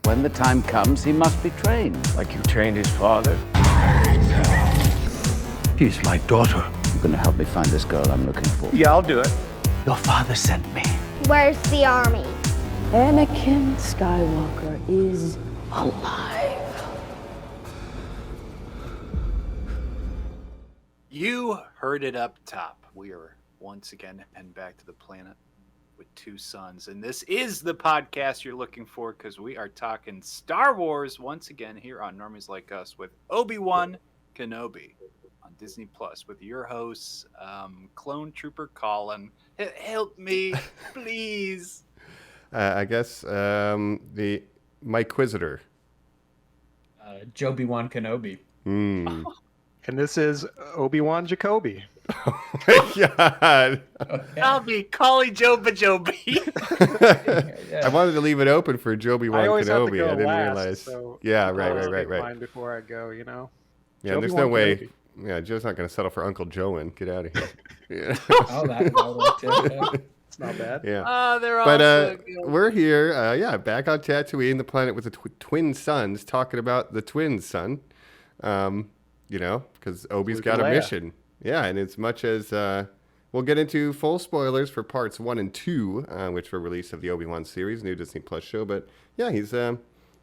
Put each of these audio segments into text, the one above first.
When the time comes, he must be trained. Like you trained his father? She's my daughter. You're gonna help me find this girl I'm looking for. Yeah, I'll do it. Your father sent me. Where's the army? Anakin Skywalker is alive. You heard it up top. We are once again heading back to the planet with two suns. And this is the podcast you're looking for because we are talking Star Wars once again here on Normies Like Us with Obi-Wan Kenobi on Disney Plus with your hosts, Clone Trooper Colin. Help me, please. I guess my Quisitor. Obi-Wan Kenobi. Mm. And this is Obi-Wan Jacoby. Oh my God. I'll be Collie Joby. I wanted to leave it open for Obi-Wan I always have to Kenobi. go I didn't last, realize. So Yeah, I'll always right. get mine before I go, you know. Yeah, there's Obi-Wan no way. Kenobi. Yeah, Joe's not going to settle for Uncle Joe. Get out of here. Yeah. Oh, that It's not bad. Yeah. They're all But so good. we're here, back on Tatooine, the planet with the twin suns, talking about the twin sun. Because Obi's Luke got and a Leia. mission. Yeah, and as much as we'll get into full spoilers for parts 1 and 2, which were released of the Obi-Wan series, new Disney Plus show. But yeah, he's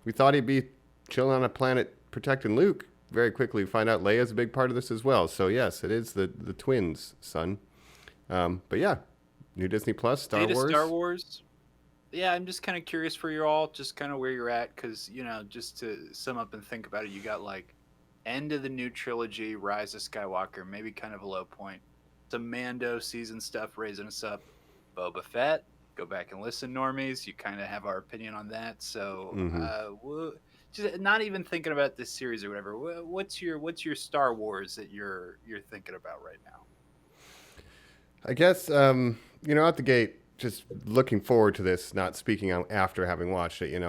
we thought he'd be chilling on a planet protecting Luke. Very quickly find out Leia's a big part of this as well. So yes, it is the twins' son. But yeah, new Disney Plus, Star Wars. Yeah, I'm just kind of curious for you all, just kind of where you're at, because, just to sum up and think about it, you got, like, end of the new trilogy, Rise of Skywalker, maybe kind of a low point. Some Mando season stuff raising us up. Boba Fett, go back and listen, normies. You kind of have our opinion on that. So, just not even thinking about this series or whatever. What's your Star Wars that you're thinking about right now? I guess out the gate, just looking forward to this. Not speaking out after having watched it.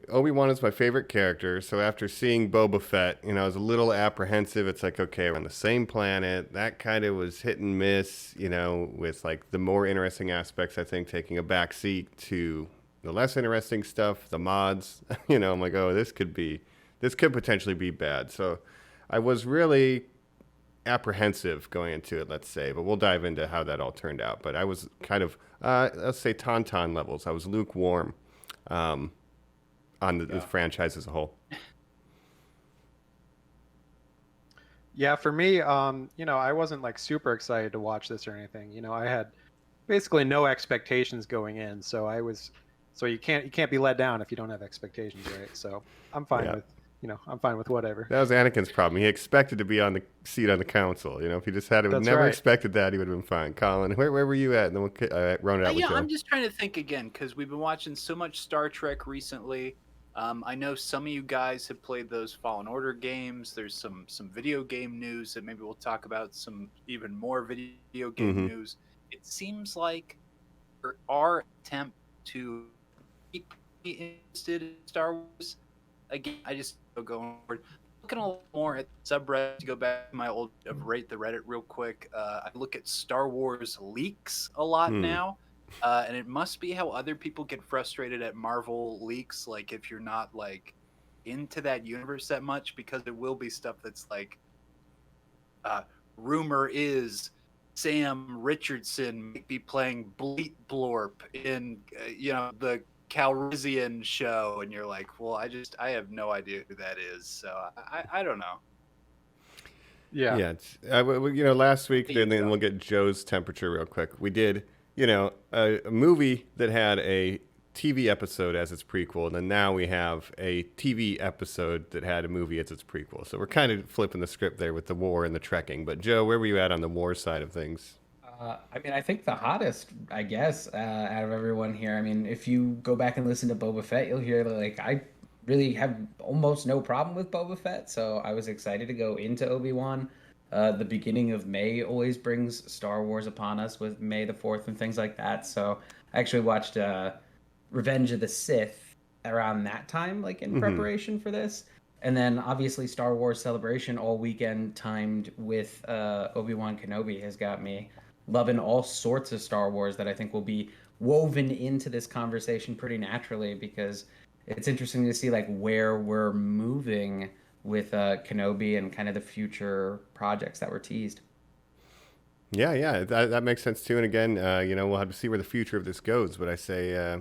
Obi-Wan is my favorite character. So after seeing Boba Fett, I was a little apprehensive. It's like, okay, we're on the same planet. That kind of was hit and miss. With like the more interesting aspects, I think taking a back seat to the less interesting stuff, the mods. I'm like, oh, this could potentially be bad. So I was really apprehensive going into it, let's say, but we'll dive into how that all turned out. But I was kind of, let's say, Tauntaun levels. I was lukewarm on the franchise as a whole. Yeah, for me, I wasn't like super excited to watch this or anything. I had basically no expectations going in, so you can't be let down if you don't have expectations, right? So I'm fine with. I'm fine with whatever. That was Anakin's problem. He expected to be on the seat on the council. If he just had That's never right. expected that, he would have been fine. Colin, where were you at? And then we'll round it out with Joe. I'm just trying to think again because we've been watching so much Star Trek recently. I know some of you guys have played those Fallen Order games. There's some video game news that maybe we'll talk about. Some even more video game news. It seems like our attempt to keep me interested in Star Wars. Again, I just going forward. Looking a little more at subreddit to go back to my old rate the Reddit real quick. I look at Star Wars leaks a lot now, and it must be how other people get frustrated at Marvel leaks. Like if you're not like into that universe that much, because it will be stuff that's like, rumor is Sam Richardson might be playing Bleat Blorp in the Calrissian show, and you're like, well, I have no idea who that is, so I don't know. Yeah. Last week, then we'll get Joe's temperature real quick. We did, a movie that had a TV episode as its prequel, and then now we have a TV episode that had a movie as its prequel. So we're kind of flipping the script there with the war and the trekking. But Joe, where were you at on the war side of things? I think the hottest, I guess, out of everyone here. I mean, if you go back and listen to Boba Fett, you'll hear I really have almost no problem with Boba Fett. So I was excited to go into Obi-Wan. The beginning of May always brings Star Wars upon us with May the 4th and things like that. So I actually watched Revenge of the Sith around that time, like in preparation for this. And then obviously Star Wars Celebration all weekend timed with Obi-Wan Kenobi has got me loving all sorts of Star Wars that I think will be woven into this conversation pretty naturally because it's interesting to see like where we're moving with Kenobi and kind of the future projects that were teased. Yeah, that makes sense too. And again, we'll have to see where the future of this goes. But I say,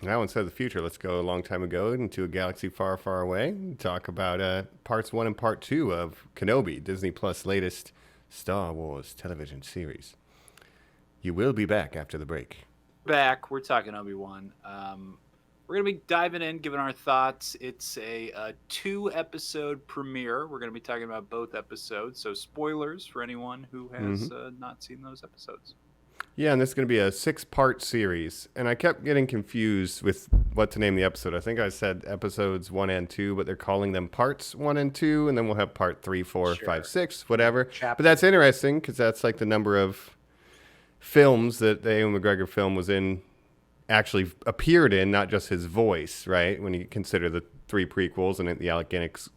now instead of the future, let's go a long time ago into a galaxy far, far away and talk about parts 1 and part 2 of Kenobi, Disney Plus' latest Star Wars television series. You will be back after the break. Back, we're talking Obi-Wan. We're going to be diving in, giving our thoughts. It's a 2-episode premiere. We're going to be talking about both episodes, so spoilers for anyone who has not seen those episodes. Yeah, and this is going to be a 6-part series. And I kept getting confused with what to name the episode. I think I said episodes 1 and 2, but they're calling them parts 1 and 2, and then we'll have part 3, 4, 5, 6, whatever. But that's interesting because that's like the number of films that the Ewan McGregor film was in, actually appeared in, not just his voice, right? When you consider the 3 prequels and the Alec Guinness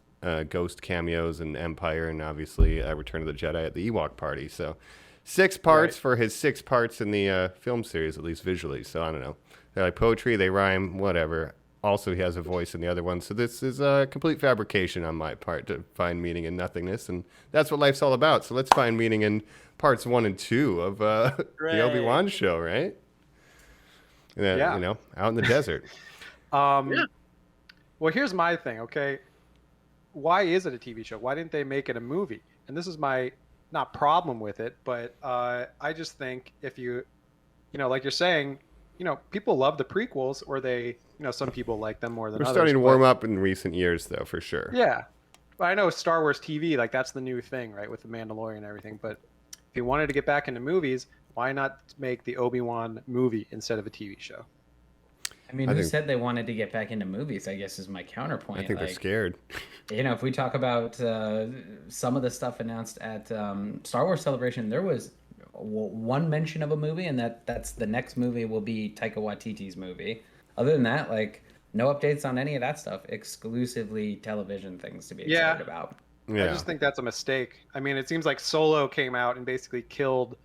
Ghost cameos and Empire, and obviously Return of the Jedi at the Ewok party. So 6 parts for his 6 parts in the film series, at least visually. So I don't know. They're like poetry, they rhyme, whatever. Also, he has a voice in the other one. So this is a complete fabrication on my part to find meaning in nothingness. And that's what life's all about. So let's find meaning in parts 1 and 2 of the Obi-Wan show, right? Out in the desert. Well, here's my thing, okay? Why is it a TV show? Why didn't they make it a movie? And this is my, not problem with it, but I just think if you like you're saying, people love the prequels, or they, some people like them more than others. We're starting to warm up in recent years, though, for sure. Yeah. But I know Star Wars TV, like that's the new thing, right, with the Mandalorian and everything. But if you wanted to get back into movies, why not make the Obi-Wan movie instead of a TV show? I mean, who said they wanted to get back into movies, I guess, is my counterpoint. I think they're scared. If we talk about some of the stuff announced at Star Wars Celebration, there was one mention of a movie, and that's the next movie will be Taika Waititi's movie. Other than that, no updates on any of that stuff. Exclusively television things to be excited about. Yeah. I just think that's a mistake. I mean, it seems like Solo came out and basically killed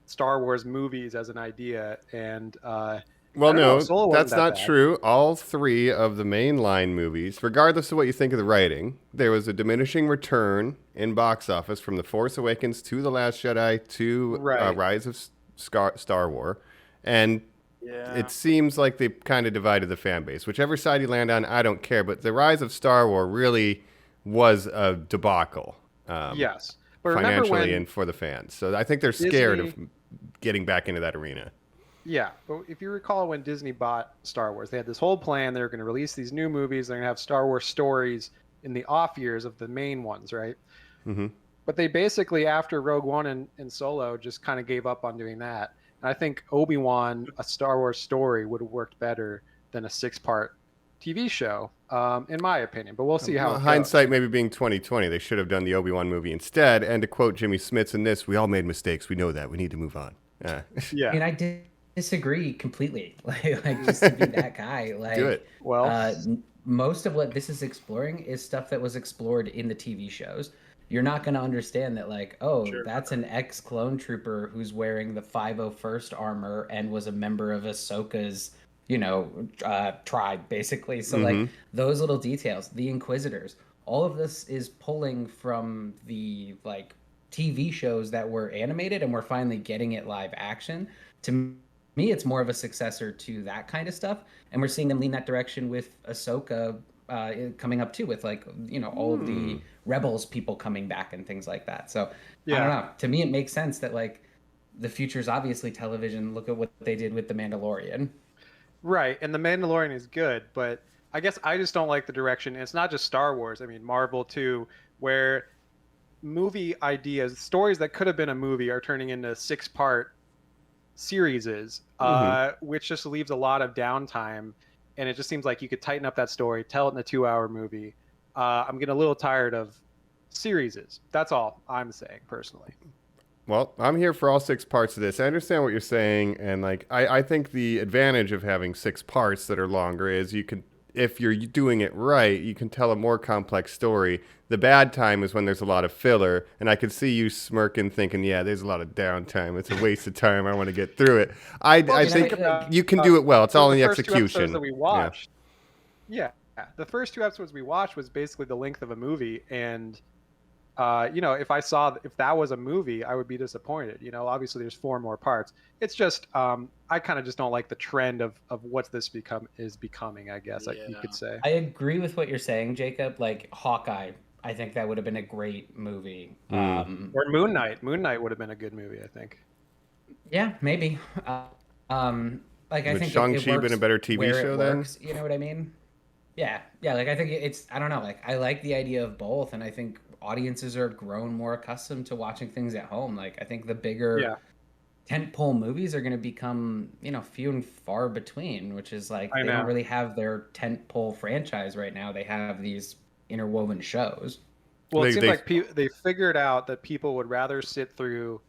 Star Wars movies as an idea, and that's not true. All 3 of the mainline movies, regardless of what you think of the writing, there was a diminishing return in box office from The Force Awakens to The Last Jedi to Rise of Star Wars, and it seems like they kind of divided the fan base. Whichever side you land on, I don't care, but the Rise of Star Wars really was a debacle. Yes. But financially and for the fans. So I think they're scared of getting back into that arena. Yeah, but if you recall when Disney bought Star Wars, they had this whole plan. They were going to release these new movies. They're going to have Star Wars stories in the off years of the main ones, right? Mm-hmm. But they basically, after Rogue One and Solo, just kind of gave up on doing that. And I think Obi-Wan, a Star Wars story, would have worked better than a 6-part TV show, in my opinion. But we'll see how it goes. Hindsight maybe being 2020. They should have done the Obi-Wan movie instead. And to quote Jimmy Smits in this, we all made mistakes. We know that. We need to move on. Yeah. I mean, I disagree completely. Like just to be that guy. Do it. Well, most of what this is exploring is stuff that was explored in the TV shows. You're not going to understand that, that's an ex-clone trooper who's wearing the 501st armor and was a member of Ahsoka's, tribe, basically. So, those little details, the Inquisitors, all of this is pulling from the, TV shows that were animated, and we're finally getting it live action. To me, it's more of a successor to that kind of stuff, and we're seeing them lean that direction with Ahsoka coming up too, with all of the Rebels people coming back and things like that. So I don't know. To me, it makes sense that the future is obviously television. Look at what they did with The Mandalorian. Right, and The Mandalorian is good, but I guess I just don't like the direction. And it's not just Star Wars. I mean, Marvel too, where movie ideas, stories that could have been a movie, are turning into 6-part series, which just leaves a lot of downtime. And it just seems like you could tighten up that story, tell it in a 2-hour movie. I'm getting a little tired of series. That's all I'm saying, personally. Well, I'm here for all 6 parts of this. I understand what you're saying, and I think the advantage of having 6 parts that are longer is you can, if you're doing it right, you can tell a more complex story. The bad time is when there's a lot of filler, and I could see you smirking, thinking, "Yeah, there's a lot of downtime. It's a waste of time. I want to get through it." I think you can do it well. It's all in the execution. That we watched. Yeah, the first 2 episodes we watched was basically the length of a movie, and if that was a movie, I would be disappointed. Obviously there's 4 more parts. It's just I kind of just don't like the trend of what this is becoming. I guess you could say. I agree with what you're saying, Jacob. Like Hawkeye, I think that would have been a great movie. Mm. Or Moon Knight. Moon Knight would have been a good movie, I think. Yeah, maybe. Like I Would think Shang-Chi been a better TV show then? You know what I mean? Yeah. Like I think I don't know. Like I like the idea of both, and I think audiences are grown more accustomed to watching things at home. Like I think the bigger tentpole movies are going to become few and far between, which is like they don't really have their tentpole franchise right now. They have these interwoven shows. Well, it seems like they figured out that people would rather sit through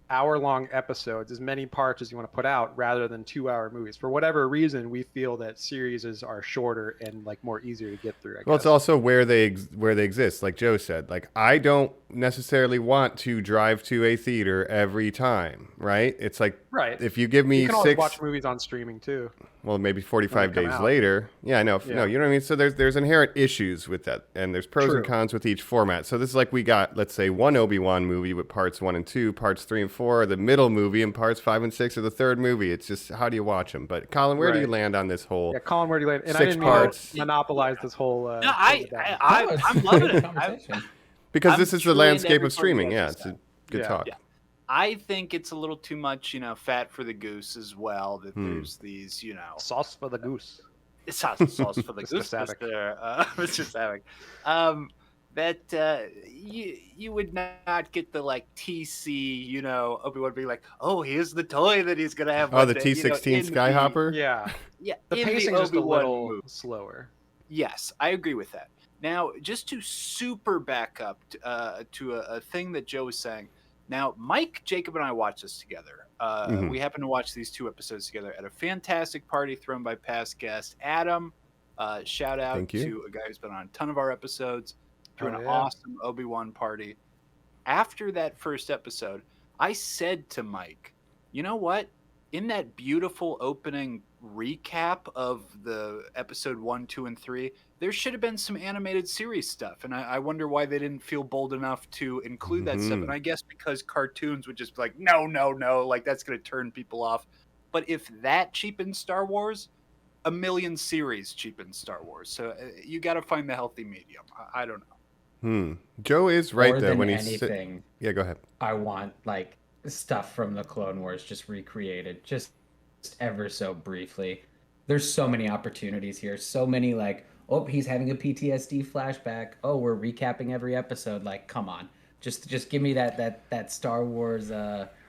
hour-long episodes, as many parts as you want to put out, rather than 2-hour movies. For whatever reason, we feel that series are shorter and like more easier to get through. I guess. It's also where they exist. Like Joe said, like I don't necessarily want to drive to a theater every time, right? It's like if you give me you can always watch movies on streaming too. Well, maybe 45 days later. Yeah, I know. Yeah. No, you know what I mean? So there's inherent issues with that, and there's pros and cons with each format. So this is like we got, let's say, one Obi-Wan movie with parts 1 and 2, parts 3 and 4 are the middle movie, and parts 5 and 6 are the third movie. It's just, how do you watch them? But Colin, where do you land on this whole? Yeah, Colin, where do you land? And 6 I didn't parts. Monopolize this whole. No, I'm loving it. Because this is the landscape of streaming. Yeah, it's a good talk. Yeah. I think it's a little too much, fat for the goose as well. That there's these, sauce for the goose. Sauce for the goose, Mr. Savick. That you would not get the like TC, Obi-Wan being like, oh, here's the toy that he's gonna have. Oh, the T-16 Skyhopper. Yeah. The pacing is just a little slower. Yes, I agree with that. Now, just to super back up to a thing that Joe was saying. Now, Mike, Jacob, and I watched this together. We happened to watch these 2 episodes together at a fantastic party thrown by past guest Adam. Shout out to a guy who's been on a ton of our episodes. Threw an awesome Obi-Wan party. After that first episode, I said to Mike, you know what? In that beautiful opening recap of the episode 1, 2, and 3, there should have been some animated series stuff, and I wonder why they didn't feel bold enough to include that stuff. And I guess because cartoons would just be like, no, like that's going to turn people off. But if that cheapens Star Wars, a million series cheapens Star Wars. So you got to find the healthy medium. I don't know. Joe is right there when he's anything. Yeah, go ahead. I want like stuff from the Clone Wars just recreated, just ever so briefly. There's so many opportunities here. So many like, oh, he's having a PTSD flashback. Oh, we're recapping every episode. Like, come on, just give me that Star Wars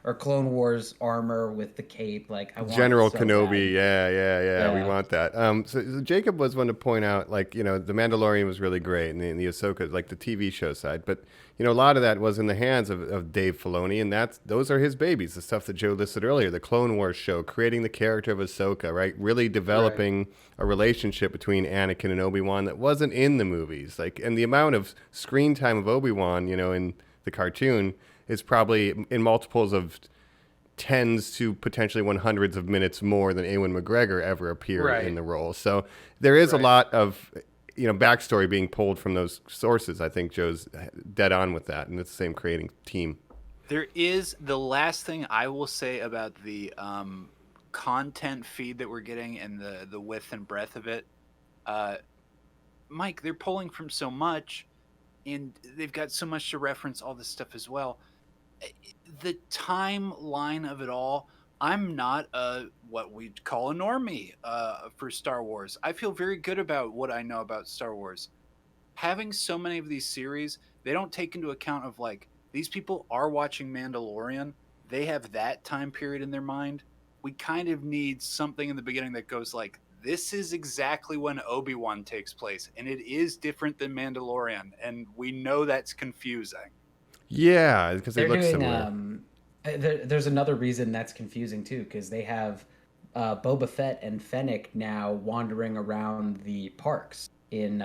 or Clone Wars armor with the cape. Like, I want General so Kenobi. bad. Yeah, we want that. So Jacob was one to point out, like, the Mandalorian was really great, and the Ahsoka, like the TV show side, but a lot of that was in the hands of Dave Filoni, and those are his babies. The stuff that Joe listed earlier, the Clone Wars show, creating the character of Ahsoka, right? Really developing a relationship between Anakin and Obi-Wan that wasn't in the movies. Like, and the amount of screen time of Obi-Wan, in the cartoon is probably in multiples of tens to potentially 100s of minutes more than Ewan McGregor ever appeared in the role. So there is a lot of backstory being pulled from those sources. I think Joe's dead on with that, and it's the same creating team. There is the last thing I will say about the content feed that we're getting and the width and breadth of it. Mike, they're pulling from so much, and they've got so much to reference all this stuff as well. The timeline of it all, I'm not what we'd call a normie for Star Wars. I feel very good about what I know about Star Wars. Having so many of these series, they don't take into account of like, these people are watching Mandalorian. They have that time period in their mind. We kind of need something in the beginning that goes like, this is exactly when Obi-Wan takes place, and it is different than Mandalorian, and we know that's confusing. Yeah, because they look similar. There's another reason that's confusing too, because they have Boba Fett and Fennec now wandering around the parks in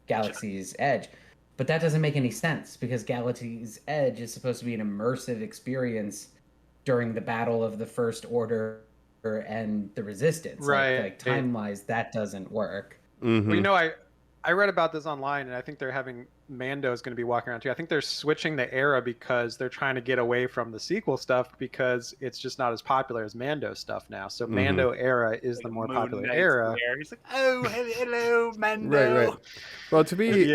Galaxy's Edge, but that doesn't make any sense because Galaxy's Edge is supposed to be an immersive experience during the Battle of the First Order and the Resistance. Right. Like time-wise, that doesn't work. Well, I read about this online, and I think they're having Mando's going to be walking around too. I think they're switching the era because they're trying to get away from the sequel stuff because it's just not as popular as Mando stuff now. So Mando era is the more popular era. He's like, oh, hello, Mando. Right. Well, to be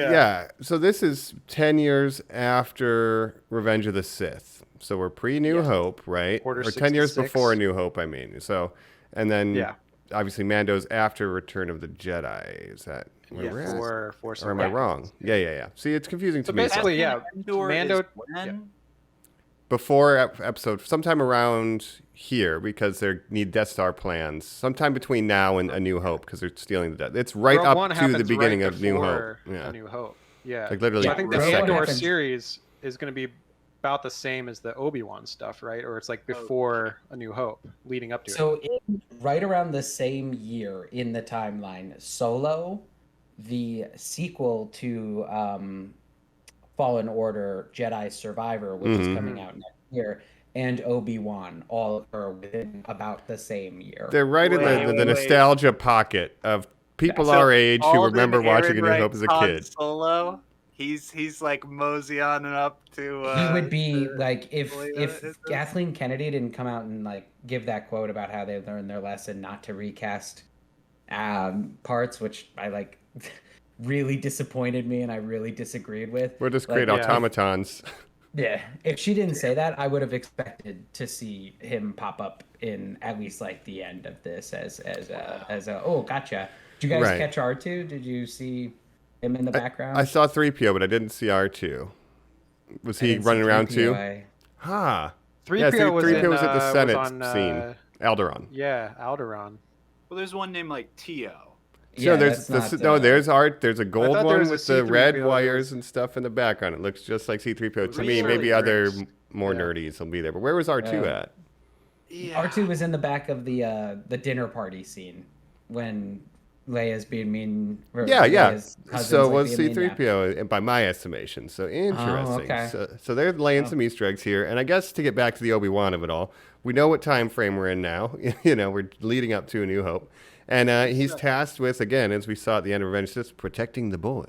so this is 10 years after Revenge of the Sith. So we're pre-New Hope, right? Order or 10 years 66. before New Hope, I mean. So, and then obviously Mando's after Return of the Jedi. Is that where we're at? Force Or am I wrong? Yeah. See, it's confusing to me. Basically, Mando. Before episode, sometime around here, because they need Death Star plans. Sometime between now and A New Hope, because they're stealing the Death. It's right Rogue up One to the beginning right of New Hope. before A New Hope. Yeah. Like literally. So I think the the second. Andor series is going to be about the same as the Obi-Wan stuff, right? Or it's like before A New Hope, leading up to it. So right around the same year in the timeline, Solo, the sequel to Fallen Order Jedi Survivor, which is coming out next year, and Obi-Wan all are within about the same year. They're right in the nostalgia pocket of people our age who remember watching A New Hope as a kid. Solo. He's like mosey on and up to. He would be like if Kathleen Kennedy didn't come out and like give that quote about how they learned their lesson not to recast parts, which I like really disappointed me and I really disagreed with. We'll just create automatons. Yeah, if she didn't say that, I would have expected to see him pop up in at least like the end of this as a oh gotcha. Did you guys catch R2? Did you see him in the background? I saw 3PO, but I didn't see R2. Was he running around too? 3PO was at the Senate scene. Alderaan. Yeah, Alderaan. Well, there's one named like Tio. Yeah, there's art. There's a gold one with the red C-3PO. wires and stuff in the background. It looks just like C-3PO to me. Really Maybe other more nerdies will be there. But where was R2 at? Yeah. R2 was in the back of the dinner party scene when Leia's being mean. Leia's So was being mean, C-3PO by my estimation. So interesting. okay. So they're laying some Easter eggs here. And I guess to get back to the Obi-Wan of it all, we know what time frame we're in now. We're leading up to A New Hope. And he's tasked with, again, as we saw at the end of Revenge, just protecting the boy.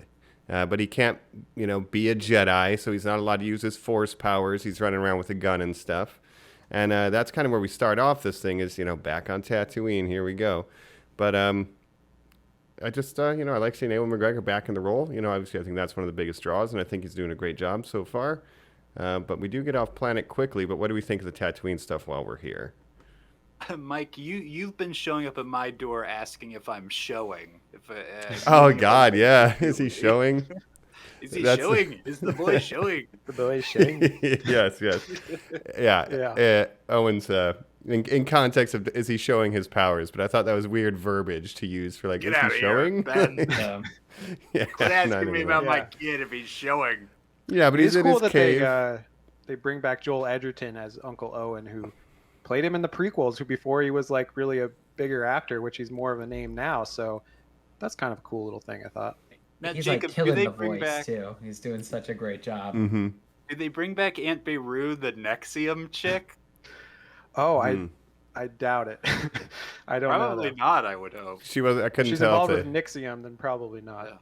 But he can't, be a Jedi, so he's not allowed to use his Force powers. He's running around with a gun and stuff. And that's kind of where we start off this thing is, back on Tatooine. Here we go. But I just, I like seeing Ewan McGregor back in the role. Obviously, I think that's one of the biggest draws, and I think he's doing a great job so far. But we do get off planet quickly. But what do we think of the Tatooine stuff while we're here? Mike, you've been showing up at my door asking if I'm showing. Oh God, yeah. Is he showing? Is he showing? Is the boy showing? The boy showing. Yes. Yeah. Owen's in context of is he showing his powers? But I thought that was weird verbiage to use for like, Get is out he of here, showing? Ben. Quit asking me about my Yeah. kid if he's showing. Yeah, but he's in cool his that cave. they bring back Joel Edgerton as Uncle Owen, who played him in the prequels, who before he was like really a bigger actor, which he's more of a name now. So that's kind of a cool little thing, I thought. Now, He's Jacob, like killing do they the bring voice back? too. He's doing such a great job. Mm-hmm. Did they bring back Aunt Beru, the Nexium chick? Oh, I doubt it. I don't know. Probably not. I would hope. She was. I couldn't She's tell. involved If with Nixium, then probably not. Yeah.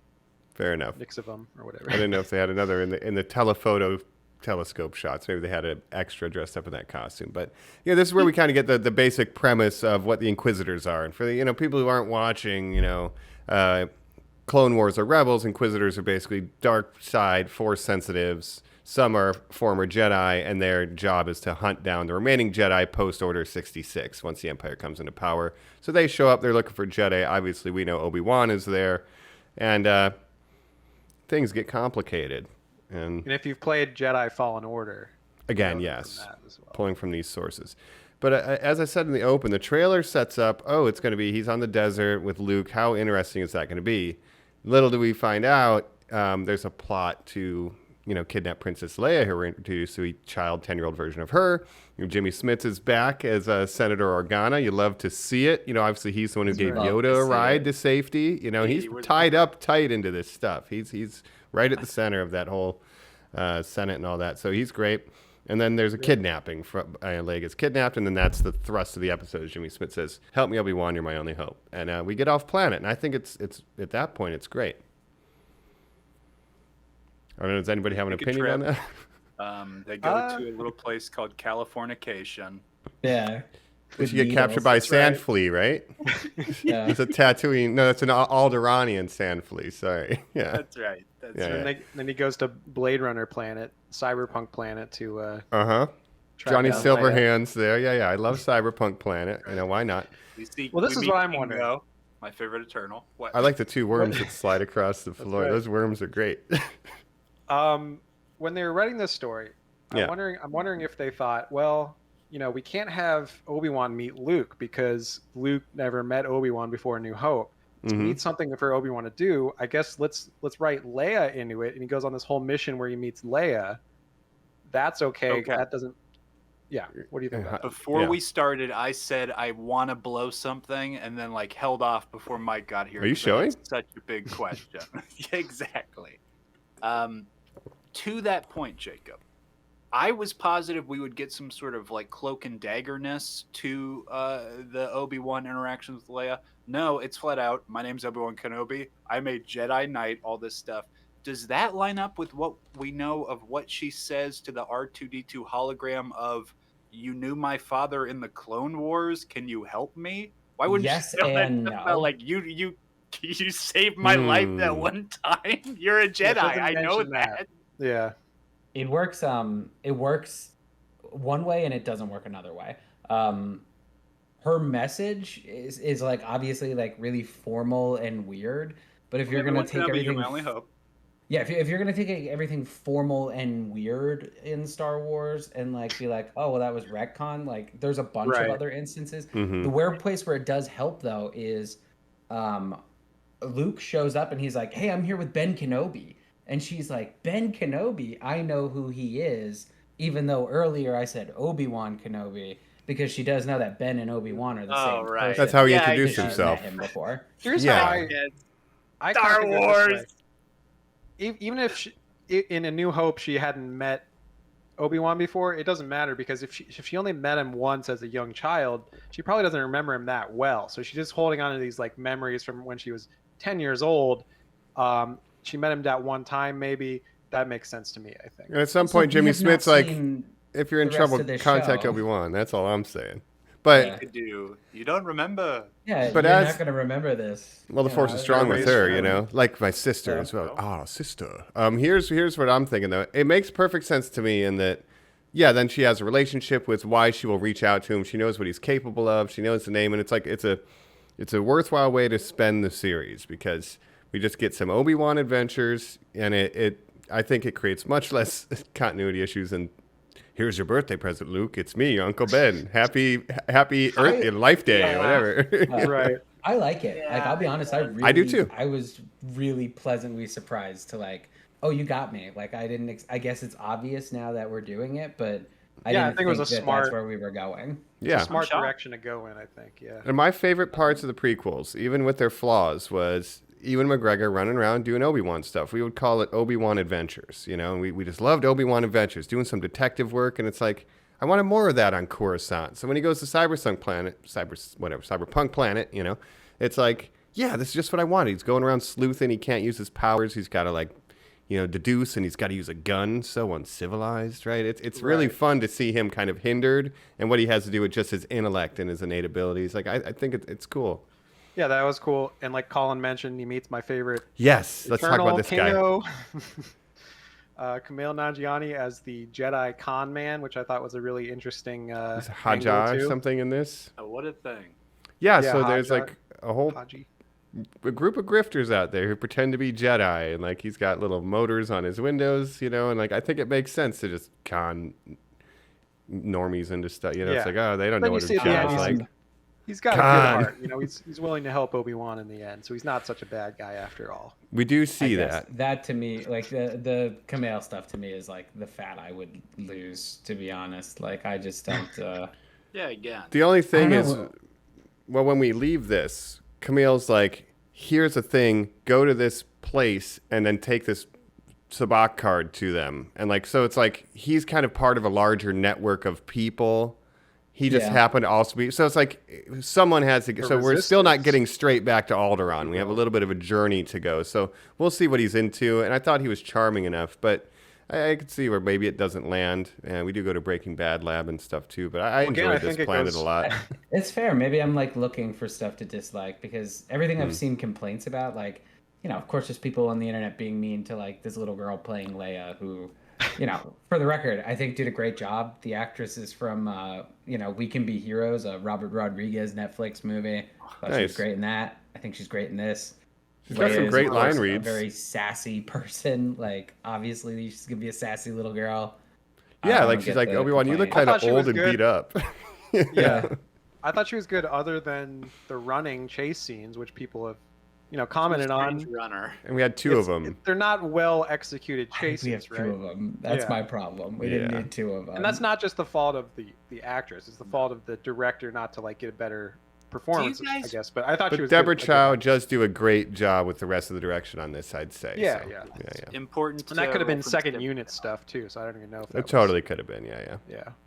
Fair enough. Nixivum or whatever. I didn't know if they had another in the telephoto telescope shots. Maybe they had an extra dressed up in that costume. But this is where we kind of get the basic premise of what the Inquisitors are. And for the people who aren't watching, Clone Wars or Rebels, Inquisitors are basically dark side Force sensitives. Some are former Jedi, and their job is to hunt down the remaining Jedi post Order 66 once the Empire comes into power. So they show up. They're looking for Jedi. Obviously, we know Obi-Wan is there, and things get complicated. And if you've played Jedi Fallen Order, again, you know yes, from that as well. pulling from these sources. But as I said in the open, the trailer sets up, it's going to be he's on the desert with Luke. How interesting is that going to be? Little do we find out, there's a plot to, kidnap Princess Leia, who we're introduced to a child 10-year-old version of her. Jimmy Smits is back as Senator Organa. You love to see it. Obviously he's the one who gave Yoda a ride to safety. He's tied up tight into this stuff. He's right at the center of that whole Senate and all that. So he's great. And then there's a kidnapping. Leia gets kidnapped, and then that's the thrust of the episode. Jimmy Smith says, "Help me, Obi-Wan, you're my only hope." And we get off planet, and I think it's at that point it's great. I don't know. Does anybody have an opinion on that? They go to a little place called Californication. Yeah. Did you get captured by a sand flea, right? Yeah. It's a Tatooine. No, that's an Alderaanian sand flea. Sorry. Yeah. That's right. That's Yeah, right. yeah. Then he goes to Blade Runner planet, cyberpunk planet to Uh-huh. track Johnny down Leia. Silverhand's there. Yeah. I love Cyberpunk Planet. You know, why not? We see, Well, this we is meet what I'm Kingo, wondering. my favorite Eternal. What? I like the two worms that slide across the floor. right. Those worms are great. When they were writing this story, Yeah. I'm wondering if they thought, well, we can't have Obi-Wan meet Luke because Luke never met Obi-Wan before A New Hope. So we need something for Obi-Wan to do. I guess let's write Leia into it, and he goes on this whole mission where he meets Leia. That's okay. Okay. That doesn't. Yeah. What do you think about that? Before Yeah. we started, I said I want to blow something, and then held off before Mike got here. Are you 'cause showing? It's such a big question. Yeah, exactly. To that point, Jacob, I was positive we would get some sort of cloak and daggerness to the Obi-Wan interaction with Leia. No, it's flat out. My name's Obi-Wan Kenobi. I'm a Jedi Knight. All this stuff. Does that line up with what we know of what she says to the R2-D2 hologram of "You knew my father in the Clone Wars. Can you help me?" Why wouldn't Yes you say that and about, no. you saved my life that one time? You're a Jedi. doesn't I know mention that. that. Yeah. It works one way and it doesn't work another way. Her message is obviously really formal and weird, but if you're going to take everything my only hope. Yeah, if you're gonna take everything formal and weird in Star Wars and be oh well that was retcon, there's a bunch Right. of other instances. Mhm. The weird place where it does help though is Luke shows up and he's like, "Hey, I'm here with Ben Kenobi," and she's like, "Ben Kenobi, I know who he is," even though earlier I said Obi-Wan Kenobi because she does know that Ben and Obi-Wan are the Oh, same right. person. That's how he Yeah, introduced because she's met himself. him before. Here's Yeah. how I Star kinda go this way. Wars. Even if in A New Hope she hadn't met Obi-Wan before, it doesn't matter because if she only met him once as a young child, she probably doesn't remember him that well. So she's just holding on to these memories from when she was 10 years old. She met him that one time, maybe. That makes sense to me, I think. And at some Also, point, we Jimmy have not Smith's like, seen if you're in the rest trouble, of this contact show. Obi-Wan. That's all I'm saying. But Yeah. Could do. You don't remember. Yeah, But you're as- not gonna remember this. well, the You Force know, is strong with everybody's her, strong. like my sister Yeah. as well. Oh, sister. Here's what I'm thinking though. It makes perfect sense to me in that, yeah. Then she has a relationship with why she will reach out to him. She knows what he's capable of. She knows the name, and it's a worthwhile way to spend the series because we just get some Obi-Wan adventures, and I think it creates much less continuity issues and. Here's your birthday present, Luke. It's me, Uncle Ben. Happy Earth Life Day or whatever. Right. I like it. I'll be honest. I do too. I was really pleasantly surprised to oh, you got me. I didn't. I guess it's obvious now that we're doing it, but I Yeah, I didn't think it was a that smart- That's where we were going. Yeah. Smart shocked. direction to go in, I think. Yeah. And my favorite parts of the prequels, even with their flaws, was Ewan McGregor running around doing Obi-Wan stuff. We would call it Obi-Wan Adventures, and we just loved Obi-Wan Adventures, doing some detective work, and it's like, I wanted more of that on Coruscant. So when he goes to Cyberpunk Planet, it's like, yeah, this is just what I wanted. He's going around sleuthing. He can't use his powers. He's got to deduce, and he's got to use a gun. So uncivilized, right? It's really fun to see him kind of hindered and what he has to do with just his intellect and his innate abilities. I think it's cool. Yeah, that was cool. And like Colin mentioned, he meets my favorite Yes, let's talk about this guy. Kano, Kumail Nanjiani as the Jedi con man, which I thought was a really interesting Is angle Hajj too. something in this? Oh, what a thing. Yeah, Yeah, so there's Hajj. a whole Haji. a group of grifters out there who pretend to be Jedi, and he's got little motors on his windows, and I think it makes sense to just con normies into stuff. It's Yeah. like, oh, they don't Then know you what a see at the end, Jedi's he's- like. He's got a Con. good heart. He's willing to help Obi-Wan in the end, so he's not such a bad guy after all. We do see I guess that. That to me, the Kumail stuff to me is the fat I would lose. To be honest, I just don't. Yeah, again. The only thing I is, don't know. well, when we leave this, Camille's like, here's a thing, go to this place and then take this sabacc card to them. And like, so it's like he's kind of part of a larger network of people. He just happened to also be, so it's like someone has to, so we're still not getting straight back to Alderaan. We have a little bit of a journey to go. So we'll see what he's into. And I thought he was charming enough, but I could see where maybe it doesn't land. And we do go to Breaking Bad Lab and stuff too, but I enjoyed this planet a lot. It's fair. Maybe I'm like looking for stuff to dislike because everything I've seen complaints about, like, you know, of course, there's people on the internet being mean to like this little girl playing Leia who, you know, for the record, I think did a great job. The actress is from, you know, We Can Be Heroes, a Robert Rodriguez Netflix movie. Thought she was great in that. I think she's great in this. She's got some great line reads. A very sassy person. Like, obviously, she's going to be a sassy little girl. Yeah, like she's like, Obi-Wan, you look kind of old and beat up. Yeah. I thought she was good other than the running chase scenes, which people have, you know, commented on. Runner. And we had two of them. They're not well executed chases, we have right? two of them. That's my problem. We didn't need two of them. And that's not just the fault of the actress. It's the fault of the director not to like get a better performance, I guess. But I thought she was Deborah good. Chow does do a great job with the rest of the direction on this, I'd say. Yeah, so, yeah. Important. And that could have been second unit stuff too, so I don't even know if that it totally could have been, yeah.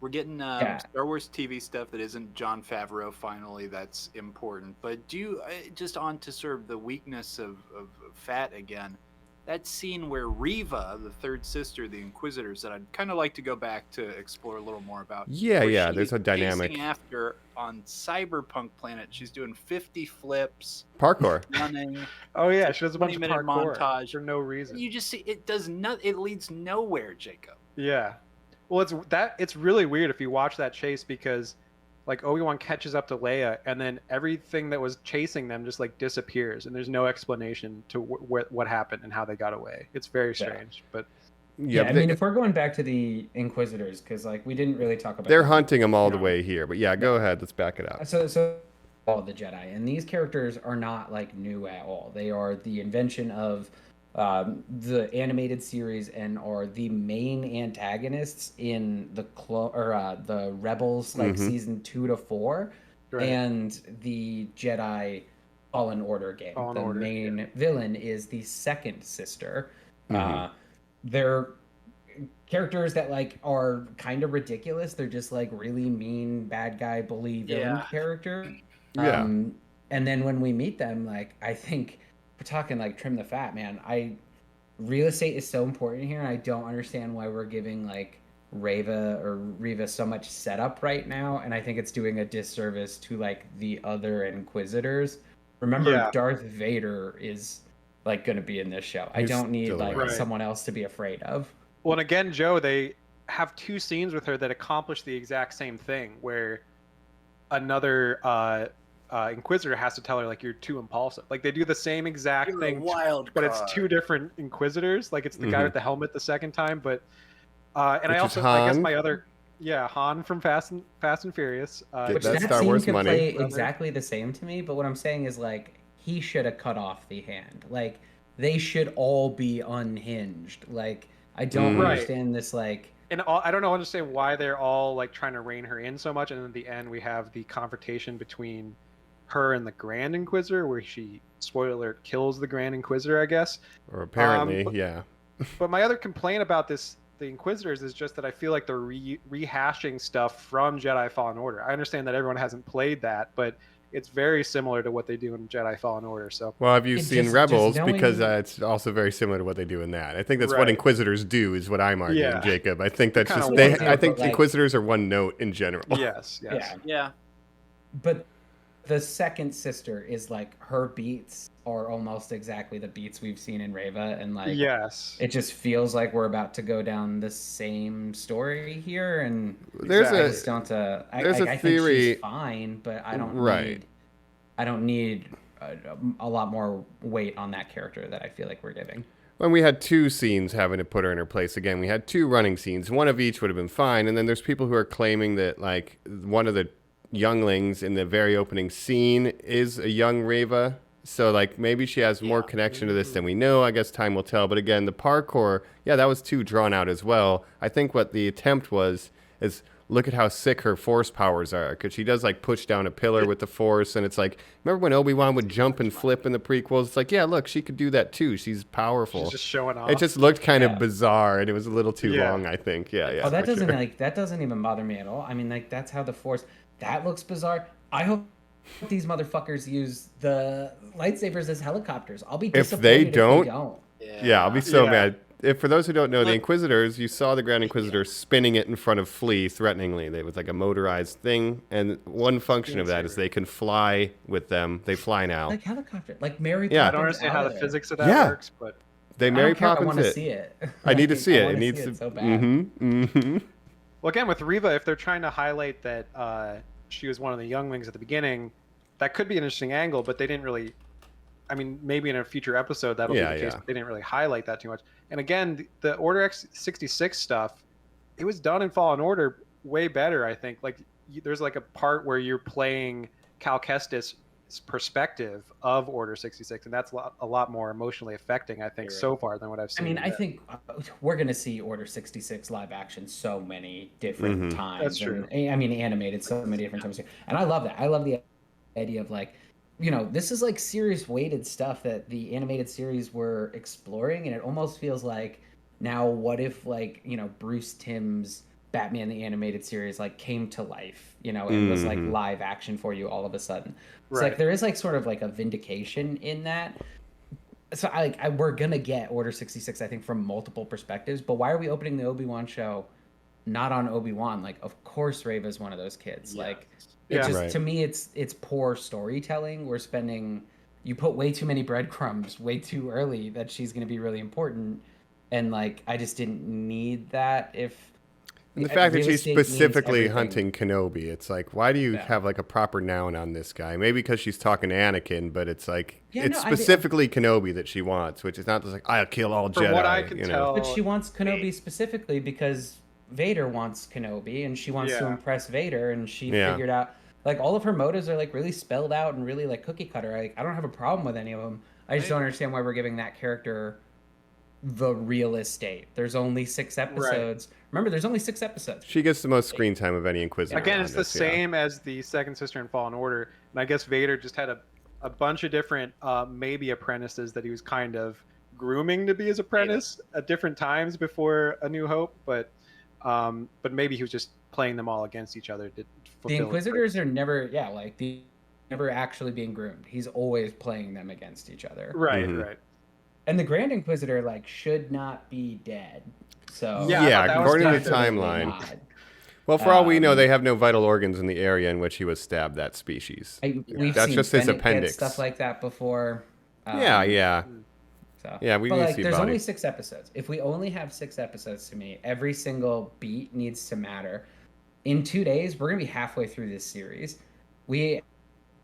We're getting Star Wars TV stuff that isn't Jon Favreau finally. That's important. But do you, just on to sort of the weakness of Fat again, that scene where Reva, the third sister, the Inquisitors, that I'd kind of like to go back to explore a little more about. Yeah, there's a dynamic. After on Cyberpunk planet, she's doing 50 flips. Parkour. Running. Oh yeah, she does a bunch of 20-minute parkour montage for no reason. You just see it does not. It leads nowhere, Jacob. Yeah. Well, it's really weird if you watch that chase because like Obi-Wan catches up to Leia and then everything that was chasing them just like disappears and there's no explanation to what happened and how they got away. It's very strange, but I mean, if we're going back to the Inquisitors, because like we didn't really talk about, they're hunting them all the way here, but go ahead, let's back it up. So all the Jedi, and these characters are not like new at all. They are the invention of the animated series and are the main antagonists in the Rebels, like season 2 to 4, and the Jedi Fallen Order game. The main villain is the second sister. They're characters that like are kind of ridiculous. They're just like really mean bad guy bully villain character. And then when we meet them, like I think we're talking like trim the fat, man. Real estate is so important here, and I don't understand why we're giving like Reva so much setup right now, and I think it's doing a disservice to like the other Inquisitors. Remember, Darth Vader is like going to be in this show. I don't need like someone else to be afraid of. Well, and again, Joe, they have two scenes with her that accomplish the exact same thing, where another Inquisitor has to tell her like you're too impulsive. Like they do the same exact thing, but it's two different Inquisitors. Like it's the guy with the helmet the second time, but and I guess my other Han from Fast and Furious. Which that Star Wars scene could play exactly the same to me, but what I'm saying is like he should have cut off the hand. Like they should all be unhinged. Like I don't understand this like. And I don't understand why they're all like trying to rein her in so much, and then at the end we have the confrontation between her and the Grand Inquisitor, where she, spoiler alert, kills the Grand Inquisitor, I guess. Or apparently, But my other complaint about the Inquisitors is just that I feel like they're rehashing stuff from Jedi Fallen Order. I understand that everyone hasn't played that, but it's very similar to what they do in Jedi Fallen Order. So, well, have you seen Rebels? Because it's also very similar to what they do in that. I think that's what Inquisitors do, is what I'm arguing, Jacob. I think that's just I think Inquisitors are one note in general. Yes. Yeah. But the second sister is like her beats are almost exactly the beats we've seen in Reva, and like it just feels like we're about to go down the same story here. And there's a theory. Think she's fine, but I don't need a lot more weight on that character that I feel like we're giving. When we had two scenes having to put her in her place again, we had two running scenes. One of each would have been fine, and then there's people who are claiming that like one of the younglings in the very opening scene is a young Reva. So like maybe she has more connection to this than we know. I guess time will tell. But again, the parkour, that was too drawn out as well. I think what the attempt was is look at how sick her force powers are, because she does like push down a pillar with the force, and it's like, remember when Obi-Wan would jump and flip in the prequels? It's like, yeah, look, she could do that too. She's powerful. She's just showing off. It just looked kind of bizarre, and it was a little too long, I think. Yeah. Oh, that for doesn't sure. that doesn't even bother me at all. I mean, like that's how the Force. That looks bizarre. I hope these motherfuckers use the lightsabers as helicopters. I'll be disappointed If they don't. Yeah, I'll be so Yeah. mad. If for those who don't know, the Inquisitors, you saw the Grand Inquisitor spinning it in front of Flea threateningly. They was like a motorized thing, and one function of that is they can fly with them. They fly now. Like helicopter, like Mary. Yeah. I don't Poppins understand how out the of there. physics of that Yeah. works, but They I Mary don't care. I Poppins want to it. see it. I need to Like, see it. I It wanna needs see to. it so bad. well, again with Reva, if they're trying to highlight that she was one of the younglings at the beginning, that could be an interesting angle. But they didn't really. I mean, maybe in a future episode that'll be the case. But they didn't really highlight that too much. And again, the Order X66 stuff, it was done in Fallen Order way better, I think. Like, there's like a part where you're playing Cal Kestis' perspective of Order 66, and that's a lot more emotionally affecting, I think, so far than what I've seen. I mean, I think we're gonna see Order 66 live action so many different times. That's true. And, I mean, animated so many different times. And I love that. I love the idea of like, you know, this is like serious weighted stuff that the animated series were exploring, and it almost feels like now what if like, you know, Bruce Timm's Batman the Animated Series like came to life, you know, and was like live action for you all of a sudden. It's like there is like sort of like a vindication in that. So we're gonna get Order 66, I think, from multiple perspectives. But why are we opening the Obi-Wan show not on Obi-Wan? Like, of course Reva's one of those kids. Like, it just to me it's poor storytelling. You put way too many breadcrumbs way too early that she's gonna be really important, and like I just didn't need that. And the fact that real she's estate means specifically everything. hunting Kenobi, it's like, why do you have like a proper noun on this guy? Maybe because she's talking to Anakin, but it's like, it's specifically Kenobi that she wants, which is not just like, I'll kill all Jedi. From what I can you know? tell, But she wants Kenobi specifically because Vader wants Kenobi, and she wants to impress Vader, and she figured out like all of her motives are like really spelled out and really like cookie cutter. I don't have a problem with any of them. I just don't understand why we're giving that character the real estate. There's only 6 episodes. Remember, there's only 6 episodes. She gets the most screen time of any Inquisitor. Again, it's the same as the second sister in Fallen Order, and I guess Vader just had a bunch of different maybe apprentices that he was kind of grooming to be his apprentice at different times before A New Hope, but maybe he was just playing them all against each other. The Inquisitors are never never actually being groomed. He's always playing them against each other. Right, right. And the Grand Inquisitor like should not be dead. So according to the timeline. Well, for all we know, they have no vital organs in the area in which he was stabbed. That species. We've That's seen just his Bennett get appendix. stuff like that before. So, we need to see there's body. only 6 episodes. If we only have 6 episodes, to me, every single beat needs to matter. In 2 days, we're gonna be halfway through this series. We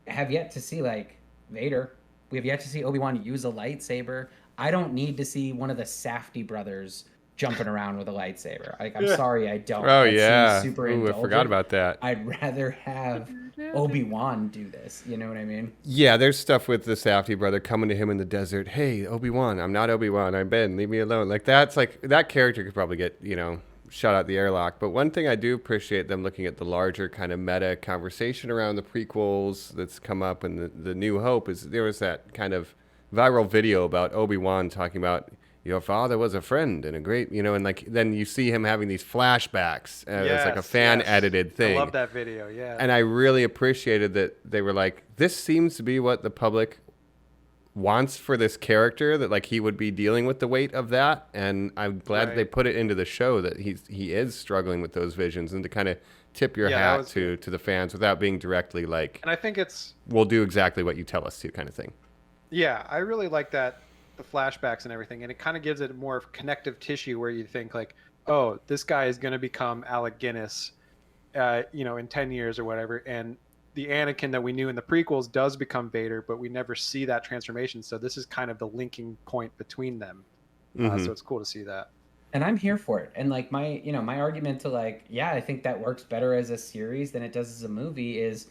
have yet to see like Vader. We have yet to see Obi-Wan use a lightsaber. I don't need to see one of the Safdie brothers jumping around with a lightsaber. Like, I'm sorry, I don't. Oh, That seems super I indulgent. forgot about that. I'd rather have Obi-Wan do this. You know what I mean? Yeah, there's stuff with the Safdie brother coming to him in the desert. Hey, Obi-Wan, I'm not Obi-Wan. I'm Ben. Leave me alone. Like, that's like, that character could probably get, shot out the airlock. But one thing I do appreciate them looking at the larger kind of meta conversation around the prequels that's come up in the New Hope is there was that kind of viral video about Obi-Wan talking about your father was a friend and a great, and like then you see him having these flashbacks. It's like a fan edited thing. I love that video. Yeah. And I really appreciated that they were like, this seems to be what the public wants for this character, that like he would be dealing with the weight of that. And I'm glad that they put it into the show that he is struggling with those visions, and to kind of tip your hat to the fans without being directly like, and I think we'll do exactly what you tell us to kind of thing. Yeah, I really like that, the flashbacks and everything, and it kind of gives it more connective tissue where you think like, oh, this guy is going to become Alec Guinness, in 10 years or whatever, and the Anakin that we knew in the prequels does become Vader, but we never see that transformation. So this is kind of the linking point between them. So it's cool to see that. And I'm here for it. And like my argument to like, I think that works better as a series than it does as a movie is,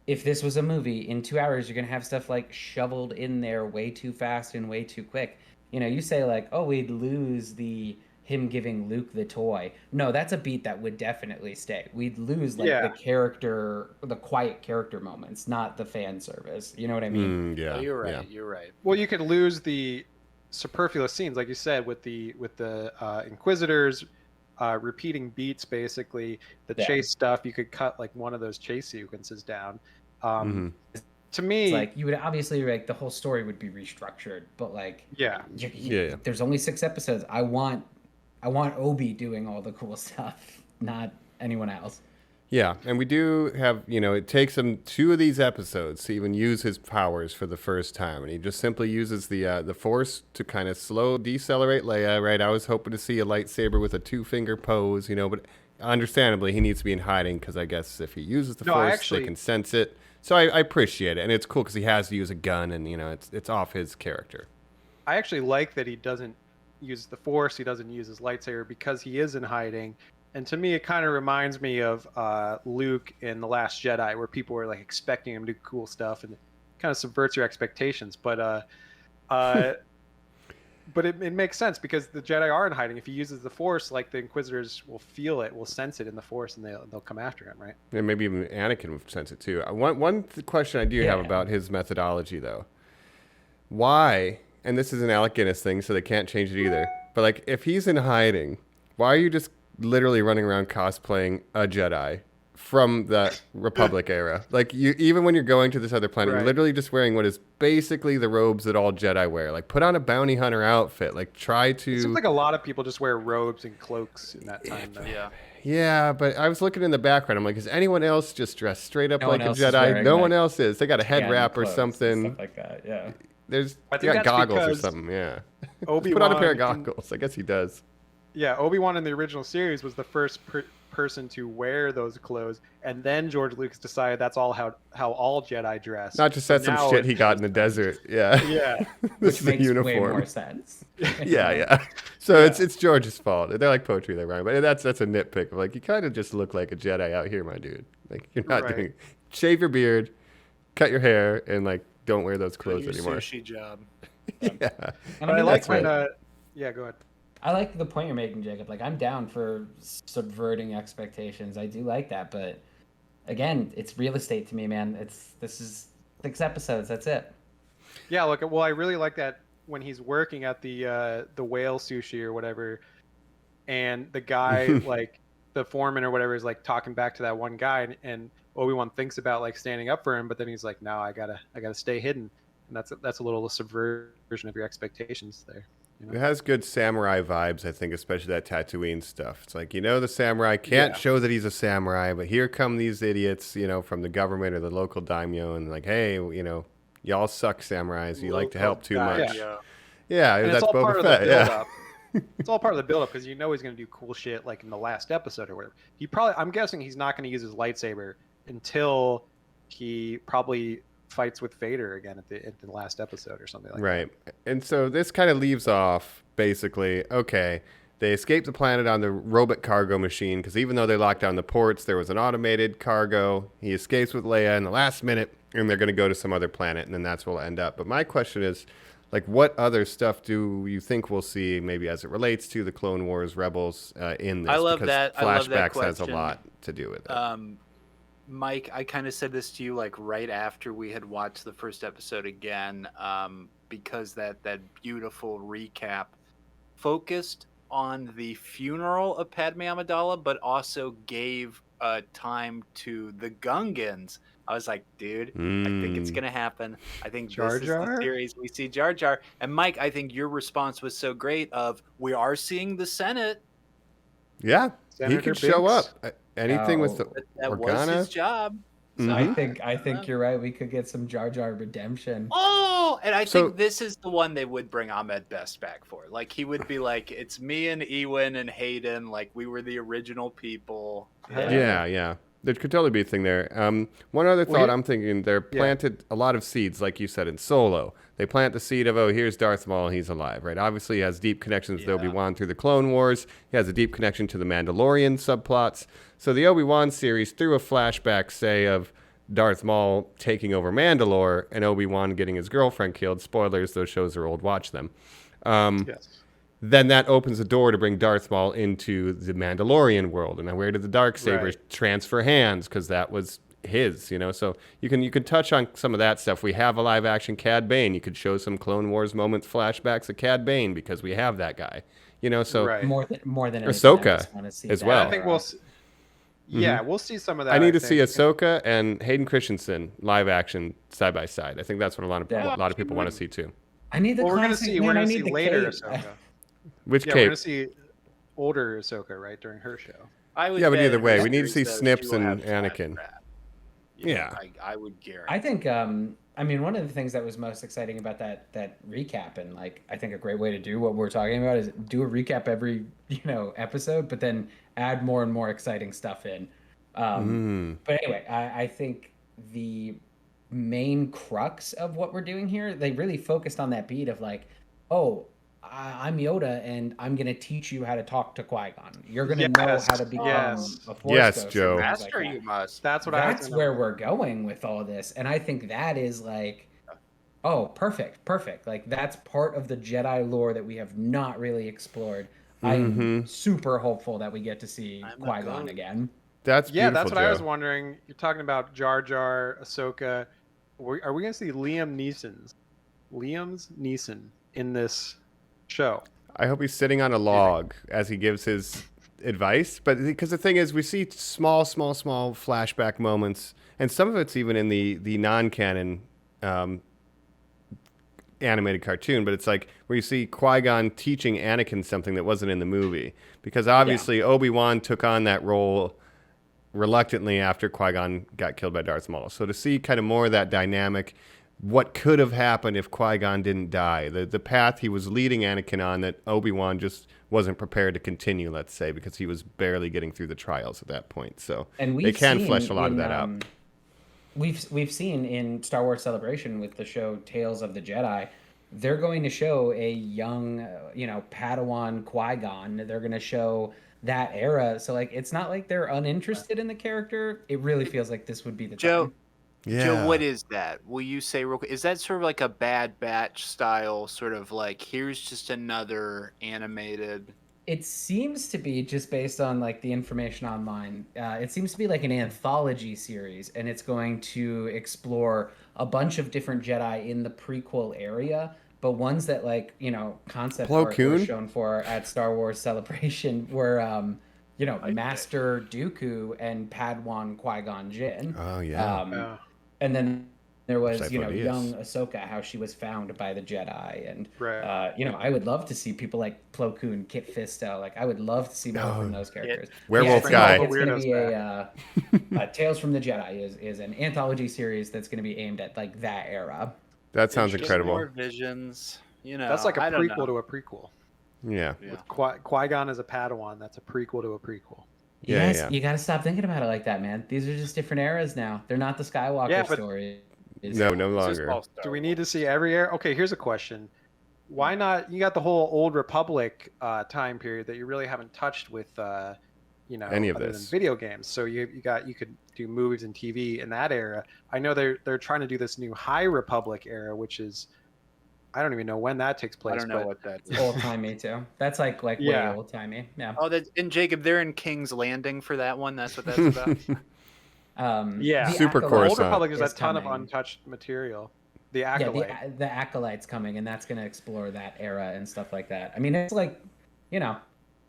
if this was a movie, in 2 hours, you're going to have stuff like shoveled in there way too fast and way too quick. You say like, oh, we'd lose the him giving Luke the toy. No, that's a beat that would definitely stay. We'd lose like Yeah. the quiet character moments, not the fan service. You know what I mean? Yeah, Oh, you're right. yeah. You're right. Well, you could lose the superfluous scenes, like you said, with the Inquisitors repeating beats. Basically, the Yeah. chase stuff. You could cut like one of those chase sequences down. To me, It's like you would obviously like the whole story would be restructured, but like yeah, Yeah. there's only 6 episodes. I want Obi doing all the cool stuff, not anyone else. Yeah, and we do have, it takes him 2 of these episodes to even use his powers for the first time, and he just simply uses the Force to kind of slow decelerate Leia, right? I was hoping to see a lightsaber with a 2-finger pose, but understandably he needs to be in hiding because I guess if he uses the Force, they can sense it. So I appreciate it, and it's cool because he has to use a gun, and it's off his character. I actually like that he doesn't use the Force. He doesn't use his lightsaber because he is in hiding. And to me, it kind of reminds me of Luke in The Last Jedi, where people were like expecting him to do cool stuff, and it kind of subverts your expectations. But but it makes sense because the Jedi are in hiding. If he uses the Force, like the Inquisitors will feel it, will sense it in the Force, and they'll come after him, right? And maybe even Anakin would sense it too. One question I do have about his methodology, though. Why, and this is an Alec Guinness thing, so they can't change it either, but like if he's in hiding, why are you just literally running around cosplaying a Jedi from the Republic era? Like even when you're going to this other planet, you're literally just wearing what is basically the robes that all Jedi wear. Like put on a bounty hunter outfit. Like try to. It seems like a lot of people just wear robes and cloaks in that time, though. Yeah. Yeah, but I was looking in the background. I'm like, is anyone else just dressed straight up No like one a else is Jedi? wearing, No like, one else is. They got a head tan wrap or clothes and something. stuff like that. Yeah. There's I you think got that's goggles or because something. Yeah. Obi-Wan Put on a pair of in- goggles. I guess he does. Yeah, Obi-Wan in the original series was the first person to wear those clothes, and then George Lucas decided that's all how all Jedi dress. Not just said some Now shit he got in the desert. Yeah. Yeah. This Which is a makes way uniform. more sense. Yeah. So it's George's fault. They're like poetry they're writing, but that's a nitpick. Like you kind of just look like a Jedi out here, my dude. Like you're not Right. doing. Shave your beard, cut your hair, and like don't wear those clothes Your anymore. sushi job. Yeah. And But I mean, like that's when right. yeah, go ahead. I like the point you're making, Jacob. Like, I'm down for subverting expectations. I do like that, but again, it's real estate to me, man. This is 6 episodes. That's it. Yeah, look, well, I really like that when he's working at the whale sushi or whatever, and the guy, like the foreman or whatever, is like talking back to that one guy, and Obi-Wan thinks about like standing up for him, but then he's like, no, I gotta stay hidden, and that's a little subversion of your expectations there. It has good samurai vibes, I think, especially that Tatooine stuff. It's like, the samurai can't show that he's a samurai, but here come these idiots, from the government or the local daimyo, and like, hey, y'all suck samurais. You like to help too much. Yeah, And that's it's all part Boba of the Fett. Yeah. build-up. It's all part of the build-up because he's going to do cool shit like in the last episode or whatever. I'm guessing he's not going to use his lightsaber until he probably fights with Vader again at the last episode or something like that. Right. And so this kind of leaves off basically, okay, they escaped the planet on the robot cargo machine because even though they locked down the ports, there was an automated cargo. He escapes with Leia in the last minute, and they're going to go to some other planet, and then that's where we'll end up. But my question is, like, what other stuff do you think we'll see maybe as it relates to the Clone Wars Rebels in this? I love because that. I love that Flashbacks has a question. lot to do with it. Mike, I kind of said this to you like right after we had watched the first episode again, because that beautiful recap focused on the funeral of Padme Amidala, but also gave time to the Gungans. I was like, dude, I think it's gonna happen. I think Jar this is Jar? the series we see Jar Jar. And Mike, I think your response was so great. Of we are seeing the Senate. Yeah, he Senator could show up. Binks. Anything with the That was Organa. his job. Mhm. I think you're right. We could get some Jar Jar redemption. Oh, and I So- think this is the one they would bring Ahmed Best back for. Like he would be like, "It's me and Ewan and Hayden. Like we were the original people." Yeah. There could totally be a thing there. One other thought I'm thinking, they're planted a lot of seeds, like you said, in Solo. They plant the seed of, oh, here's Darth Maul, he's alive, right? Obviously, he has deep connections to Obi-Wan through the Clone Wars. He has a deep connection to the Mandalorian subplots. So the Obi-Wan series threw a flashback, say, of Darth Maul taking over Mandalore and Obi-Wan getting his girlfriend killed. Spoilers, those shows are old, watch them. Yes. then that opens the door to bring Darth Maul into the Mandalorian world. And then where did the Darksabers transfer hands? Because that was his, So you can touch on some of that stuff. We have a live action Cad Bane. You could show some Clone Wars moments, flashbacks of Cad Bane because we have that guy. So more than Ahsoka anything, I just wanna see as that well. I think we'll. Yeah, we'll see some of that. I need to see Ahsoka and Hayden Christensen live action side by side. I think that's what a lot of people want to see too. I need the Well, we're gonna classic, see. man, We're I gonna need see the later cape. Ahsoka. Which Yeah, we're cape? gonna see older Ahsoka, right, during her show. I would Yeah, but bet either in way, this we need to see series, though, Snips she will and have Anakin. fat. Yeah. I would guarantee. I think one of the things that was most exciting about that recap, and like I think a great way to do what we're talking about is do a recap every episode, but then add more and more exciting stuff in. But anyway, I think the main crux of what we're doing here, they really focused on that beat of like, oh, I'm Yoda and I'm gonna teach you how to talk to Qui-Gon. You're gonna know how to become a Force Yes, Ghost Joe. and things like Master, that. you must. That's what That's where we're going with all this, and I think that is like, oh, perfect. Like that's part of the Jedi lore that we have not really explored. I'm super hopeful that we get to see Qui-Gon again. That's beautiful, that's what I was Joe. wondering. You're talking about Jar Jar, Ahsoka. Are we gonna see Liam Neeson in this show? I hope he's sitting on a log as he gives his advice. But because the thing is, we see small flashback moments, and some of it's even in the non-canon animated cartoon. But it's like where you see Qui-Gon teaching Anakin something that wasn't in the movie, because obviously Obi-Wan took on that role reluctantly after Qui-Gon got killed by Darth Maul. So to see kind of more of that dynamic, what could have happened if Qui-Gon didn't die, the path he was leading Anakin on that Obi-Wan just wasn't prepared to continue, let's say, because he was barely getting through the trials at that point. So they can flesh a lot of that out. We've seen in Star Wars Celebration with the show Tales of the Jedi, they're going to show a young, Padawan Qui-Gon. They're going to show that era. So like, it's not like they're uninterested in the character. It really feels like this would be the time. Joe, what is that? Will you say real quick? Is that sort of like a Bad Batch style, sort of like here's just another animated? It seems to be, just based on like the information online, it seems to be like an anthology series, and it's going to explore a bunch of different Jedi in the prequel area, but ones that concept art were shown for at Star Wars Celebration were Master Dooku and Padawan Qui-Gon Jinn. Oh yeah. And then there was, young Ahsoka, how she was found by the Jedi. And, I would love to see people like Plo Koon, Kit Fisto. Like, I would love to see more from those characters. Werewolf guy. It's going to be a Tales from the Jedi is an anthology series that's going to be aimed at, like, that era. That sounds incredible. More visions, That's like a prequel to a prequel. Yeah. With Qui-Gon as a Padawan, that's a prequel to a prequel. You got to stop thinking about it like that, man. These are just different eras now. They're not the Skywalker story. No longer. Do we need to see every era? Okay, here's a question. Why not? You got the whole Old Republic time period that you really haven't touched with, any of other this than video games. So you could do movies and TV in that era. I know they're trying to do this new High Republic era, which is, I don't even know when that takes place. I don't know what that is. Old timey too. That's like way old timey. Yeah. Oh, and Jacob, they're in King's Landing for that one. That's what that's about. Super Old Coruscant. Republic is a ton of untouched material. The Acolyte. The Acolyte's coming, and that's going to explore that era and stuff like that. I mean, it's like,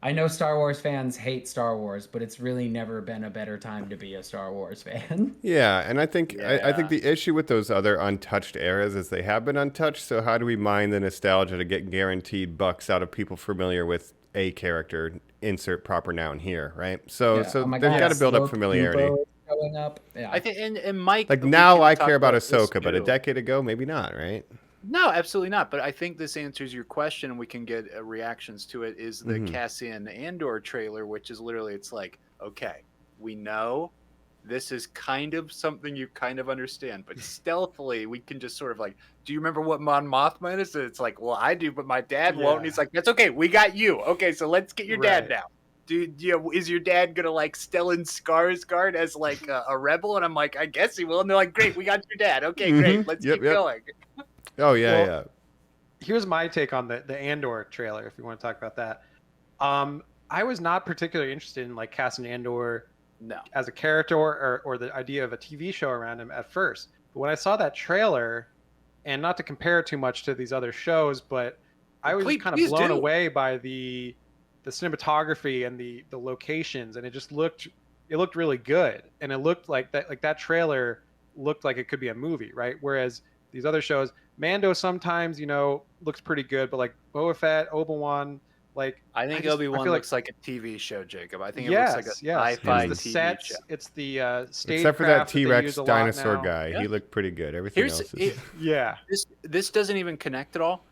I know Star Wars fans hate Star Wars, but it's really never been a better time to be a Star Wars fan. Yeah, and I think I think the issue with those other untouched eras is they have been untouched. So how do we mine the nostalgia to get guaranteed bucks out of people familiar with a character? Insert proper noun here, right? So they've got to build up familiarity. Going up. Yeah. I think, and Mike, like now I care about Ahsoka, but a decade ago, maybe not, right? No, absolutely not. But I think this answers your question, and we can get reactions to it. Is the Cassian Andor trailer, which is literally, it's like, okay, we know this is kind of something you kind of understand, but stealthily we can just sort of like, do you remember what Mon Mothma is? And it's like, well, I do, but my dad won't. And he's like, that's okay, we got you. Okay, so let's get your dad now. Dude, is your dad gonna like Stellan Skarsgård as like a rebel? And I'm like, I guess he will. And they're like, great, we got your dad. Okay, great, let's keep going. Oh yeah, here's my take on the Andor trailer, if you want to talk about that. I was not particularly interested in like casting Andor as a character or the idea of a TV show around him at first. But when I saw that trailer, and not to compare too much to these other shows, but I was kind of blown away by the cinematography and the locations, and it looked really good, and it looked like that trailer looked like it could be a movie, right? Whereas these other shows, Mando sometimes looks pretty good, but like Boba Fett, Obi-Wan, like I think Obi-Wan looks like a TV show, Jacob. I think it looks like a sci-fi it's the TV sets, show. it's the stage. Except for that T-Rex dinosaur guy, he looked pretty good. Everything else is This doesn't even connect at all.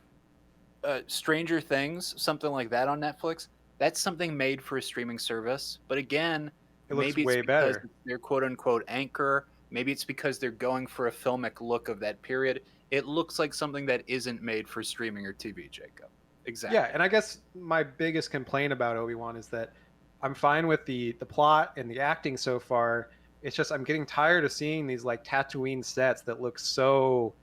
Stranger Things, something like that on Netflix. That's something made for a streaming service, but again, maybe it's because it's their quote-unquote anchor. Maybe it's because they're going for a filmic look of that period. It looks like something that isn't made for streaming or TV, Jacob. Exactly. Yeah, and I guess my biggest complaint about Obi-Wan is that I'm fine with the plot and the acting so far. It's just I'm getting tired of seeing these like Tatooine sets that look so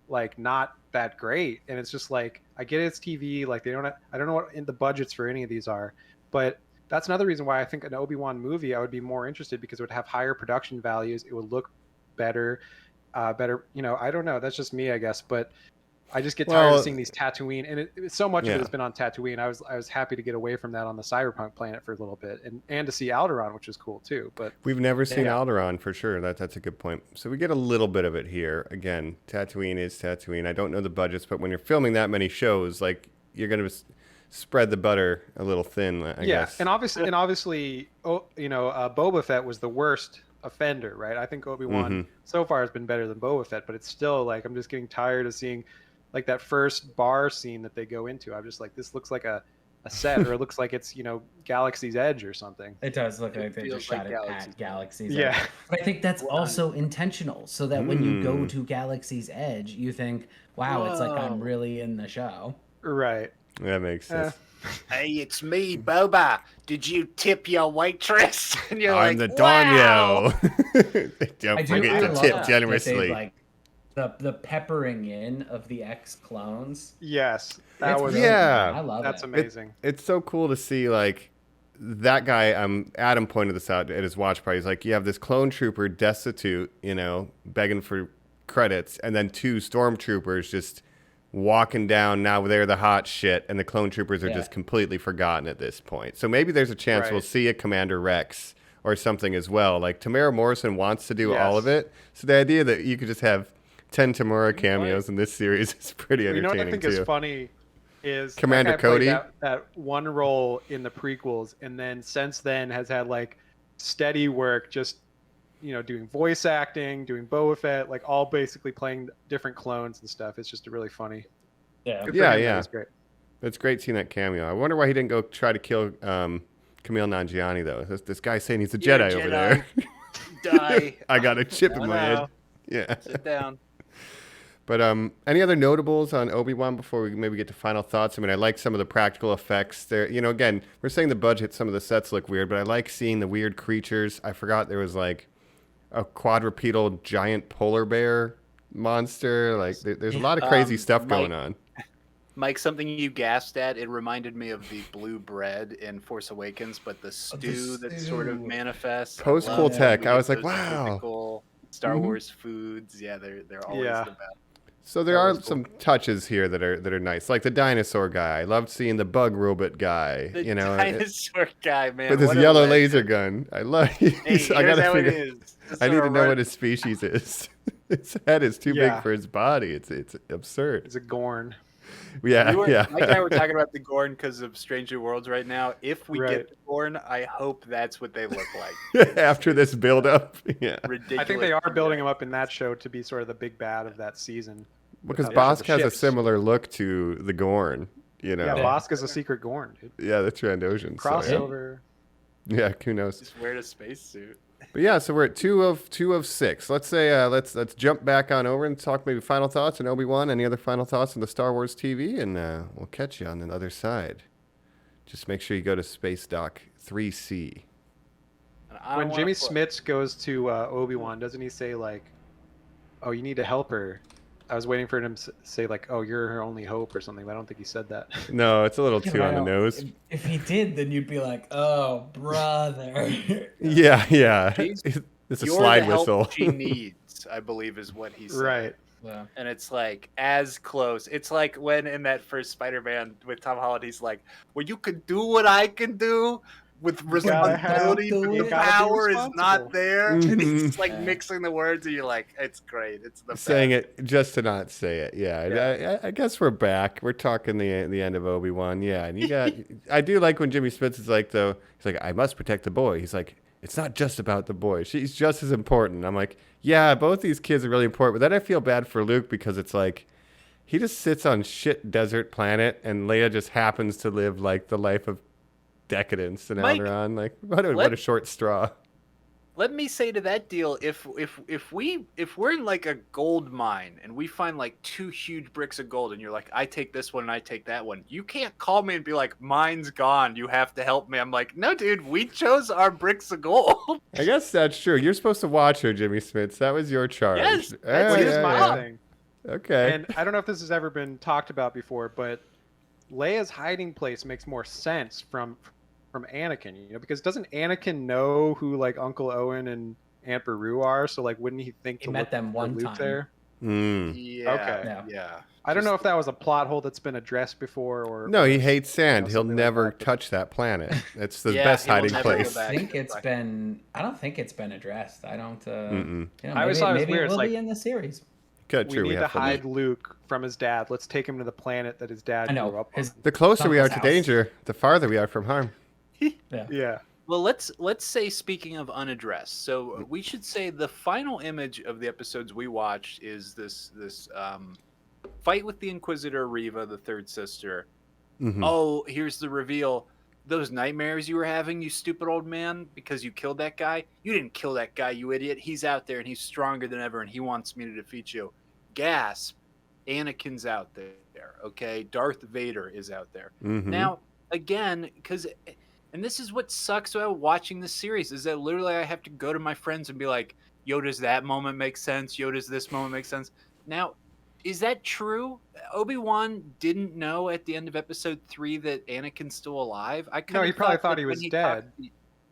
like not that great, and it's just like I get it's TV, like I don't know what the budgets for any of these are, but that's another reason why I think an Obi-Wan movie I would be more interested, because it would have higher production values, it would look better, I don't know, that's just me, I guess, but I just get tired of seeing these Tatooine, and so much of it has been on Tatooine. I was happy to get away from that on the Cyberpunk planet for a little bit, and to see Alderaan, which is cool too. But we've never seen Alderaan for sure. That's a good point. So we get a little bit of it here. Again, Tatooine is Tatooine. I don't know the budgets, but when you're filming that many shows, like you're gonna spread the butter a little thin. I guess. and obviously, Boba Fett was the worst offender, right? I think Obi-Wan so far has been better than Boba Fett, but it's still like I'm just getting tired of seeing like that first bar scene that they go into. I'm just like, this looks like a set, or it looks like it's Galaxy's Edge or something. It does look like they just shot it at Galaxy's Edge. Yeah, but I think that's also intentional, so that when you go to Galaxy's Edge, you think, wow, it's like I'm really in the show. Right. That makes sense. Hey, it's me, Boba. Did you tip your waitress? And you're I'm like, the Donyo. Don't forget to tip that generously. Like the peppering in of the X-clones. Yes, that was I love that's it. amazing. It's so cool to see like that guy. Adam pointed this out at his watch party. He's like, you have this clone trooper destitute, begging for credits, and then 2 stormtroopers just walking down. Now they're the hot shit, and the clone troopers are just completely forgotten at this point. So maybe there's a chance we'll see a Commander Rex or something as well. Like Tamara Morrison wants to do all of it. So the idea that you could just have 10 Tamura cameos in this series is pretty entertaining. You know what I think is funny is Commander Cody. That one role in the prequels, and then since then has had like steady work, just doing voice acting, doing Boba Fett, like all basically playing different clones and stuff. It's just really funny. Yeah. It's great. It's great seeing that cameo. I wonder why he didn't go try to kill Kumail Nanjiani though. This guy's saying he's a Jedi over there. Die. I got a chip in my head. Yeah. Sit down. But any other notables on Obi-Wan before we maybe get to final thoughts? I mean, I like some of the practical effects there. Again, we're saying the budget, some of the sets look weird, but I like seeing the weird creatures. I forgot there was like a quadrupedal giant polar bear monster. Like there's a lot of crazy stuff going on. Mike, something you gasped at, it reminded me of the blue bread in Force Awakens, but the stew that sort of manifests. Post-cool tech. I was like, wow. Star Wars foods. Yeah, they're always the best. So there are some touches here that are nice, like the dinosaur guy. I loved seeing the bug robot guy. The dinosaur guy, man, with his yellow laser gun. I love. I gotta figure. I need to know what his species is. His head is too big for his body. It's absurd. It's a Gorn. Yeah. Mike and I were talking about the Gorn because of Strange New Worlds right now. If we get the Gorn, I hope that's what they look like. After this build-up. Yeah. Ridiculous. I think they are building him up in that show to be sort of the big bad of that season. Because Bosk has a similar look to the Gorn, Yeah, Bosk is a secret Gorn, dude. Yeah, the Trandoshan. Crossover. So, yeah, who knows? Just wear a spacesuit. But yeah, so we're at 2 of 6. Let's say let's jump back on over and talk maybe final thoughts on Obi-Wan. Any other final thoughts on the Star Wars TV, and we'll catch you on the other side. Just make sure you go to Space Dock 3C. When Jimmy Smits goes to Obi-Wan, doesn't he say like, "Oh, you need to help her"? I was waiting for him to say like, "Oh, you're her only hope" or something. But I don't think he said that. No, it's a little Yeah, too but on the I don't- nose. If he did, then you'd be like, "Oh, brother." Yeah. She's- It's a You're slide the help whistle. she needs, I believe, is what he said. Right. Yeah. And it's like as close. It's like when in that first Spider-Man with Tom Holland, he's like, "Well, you can do what I can do with responsibility, do but it. the Gotta be power is responsible." not there." And Mhm. he's just like Yeah. mixing the words, and you're like, "It's great. It's the Saying best." it just to not say it. Yeah. I guess we're back. We're talking the end of Obi-Wan. Yeah, and you got. I do like when Jimmy Smits is like, though. He's like, I must protect the boy. He's like, it's not just about the boy. She's just as important. I'm like, yeah, both these kids are really important. But then I feel bad for Luke because it's like, he just sits on shit desert planet, and Leia just happens to live like the life of decadence. And now Mike, they're on like, what a short straw. Let me say to that deal, if we're in like a gold mine and we find like 2 huge bricks of gold, and you're like, I take this one and I take that one, you can't call me and be like, mine's gone, you have to help me. I'm like, no, dude, we chose our bricks of gold. I guess that's true. You're supposed to watch her, Jimmy Smits. That was your charge. Yes, Yeah, that's Well, here's yeah, my yeah. thing. Okay. And I don't know if this has ever been talked about before, but Leia's hiding place makes more sense from Anakin, because doesn't Anakin know who like Uncle Owen and Aunt Beru are? So like, wouldn't he think He to met look them for one Luke time. there? Yeah. Okay. Yeah. I don't know if that was a plot hole that's been addressed before, or No, he hates sand. He'll something like never that, but- touch that planet. It's the Yeah, best he will hiding never go place. back. I don't think it's been addressed. I don't. Mm-mm. I always thought it was maybe weird. it It's will like, be in the series. Good, we true. need to have fun. hide Luke from his dad. Let's take him to the planet that his dad I know, grew up his- on. The closer we are to Uncle's house. danger, the farther we are from harm. Yeah. Well, let's say, speaking of unaddressed, so we should say the final image of the episodes we watched is this fight with the Inquisitor Reva, the third sister. Mhm. Oh, here's the reveal. Those nightmares you were having, you stupid old man, because you killed that guy. You didn't kill that guy, you idiot. He's out there and he's stronger than ever and he wants me to defeat you. Gasp. Anakin's out there, okay? Darth Vader is out there. Mhm. Now, again, and this is what sucks about watching this series, is that literally I have to go to my friends and be like, yo, does that moment make sense? Yo, does this moment make sense? Now, is that true? Obi-Wan didn't know at the end of episode 3 that Anakin's still alive? I No, he probably thought that he was when dead.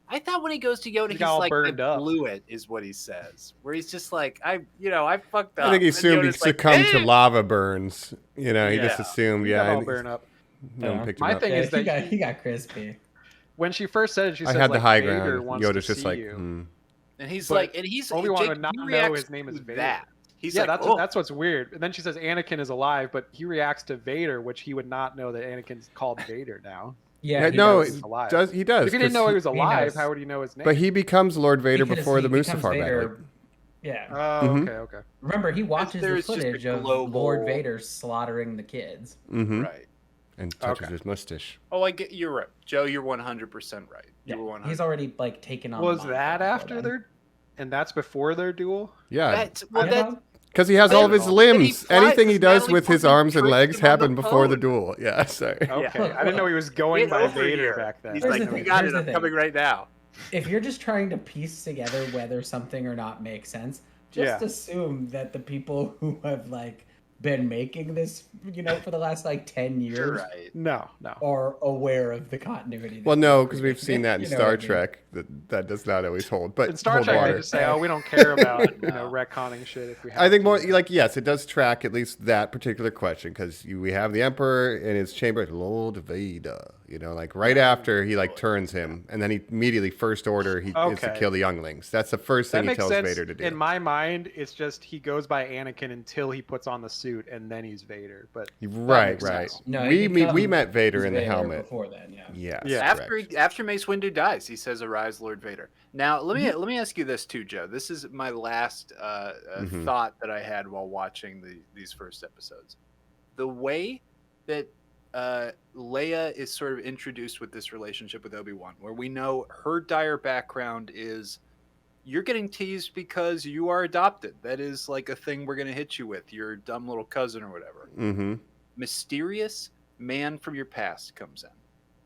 I thought when he goes to Yoda, He he's got all like, burned I up. blew it, is what he says. Where he's just like, I fucked up. I think he And assumed he Yoda's like, succumbed to "Eh!" lava burns. He just Yeah. assumed, He got yeah. all and burned up. no one Yeah. picked him My up. thing Yeah, is that he got crispy. when she first said it, she I said had the like, high Vader ground. wants Yoda's to just see like, you. And he's But like, and Obi-Wan Jake, would not he know reacts his name is to Vader. that. He's Yeah, like, that's what's weird. And then she says Anakin is alive, but he reacts to Vader, which he would not know that Anakin's called Vader now. Yeah, he no, does. He's alive. he does. If he didn't know 'cause he was he alive, knows. how would he know his name? But he becomes Lord Vader Because before the he becomes Mustafar Vader. battle. Yeah. Oh, Mhm. okay. Remember, he watches the there's just a footage of global- Lord Vader slaughtering the kids. Mm-hmm. right. And touches Okay. his mustache. Oh, I get you're right, Joe. You're 100% right. Yeah, You were 100. he's already like taken on. Was the that mantle after before their, and that's before their duel? Yeah. That's well, then. that Because he has I all of don't his know. Did he limbs. fly- Anything he does does Natalie with his Portman arms and trick legs him on the happened before the phone? duel. Yeah, sorry. Okay, I didn't know he was going Get by over Vader here. back then. He's Here's like, the you thing, got here's it. the I'm thing. coming right now. If you're just trying to piece together whether something or not makes sense, just Yeah. assume that the people who have like been making this, for the last like 10 years You're right. No. are aware of the continuity. that Well, no, they've because we've created. seen that in You know Star what I mean? Trek. That does not always hold. But In Star hold Trek, water. they just say, "Oh, we don't care about No. retconning shit if we." Have I think to." more like yes, it does track at least that particular question because we have the Emperor in his chamber, Lord Vader. Like right after he like turns him, and then he immediately First Order is to Okay. kill the younglings. That's the first That thing he makes tells sense. Vader to do. In my mind, it's just he goes by Anakin until he puts on the suit, and then he's Vader. But Right. makes sense. No, we he we met Vader becomes in the Vader helmet. before then. Yeah. Yes. Yeah. correct. After Mace Windu dies, he says, "Arise, Lord Vader." Now, let me ask you this too, Joe. This is my last Mhm. thought that I had while watching these first episodes. The way that Leia is sort of introduced with this relationship with Obi-Wan, where we know her dire background is, you're getting teased because you are adopted. That is like a thing we're going to hit you with, your dumb little cousin or whatever. Mm-hmm. Mysterious man from your past comes in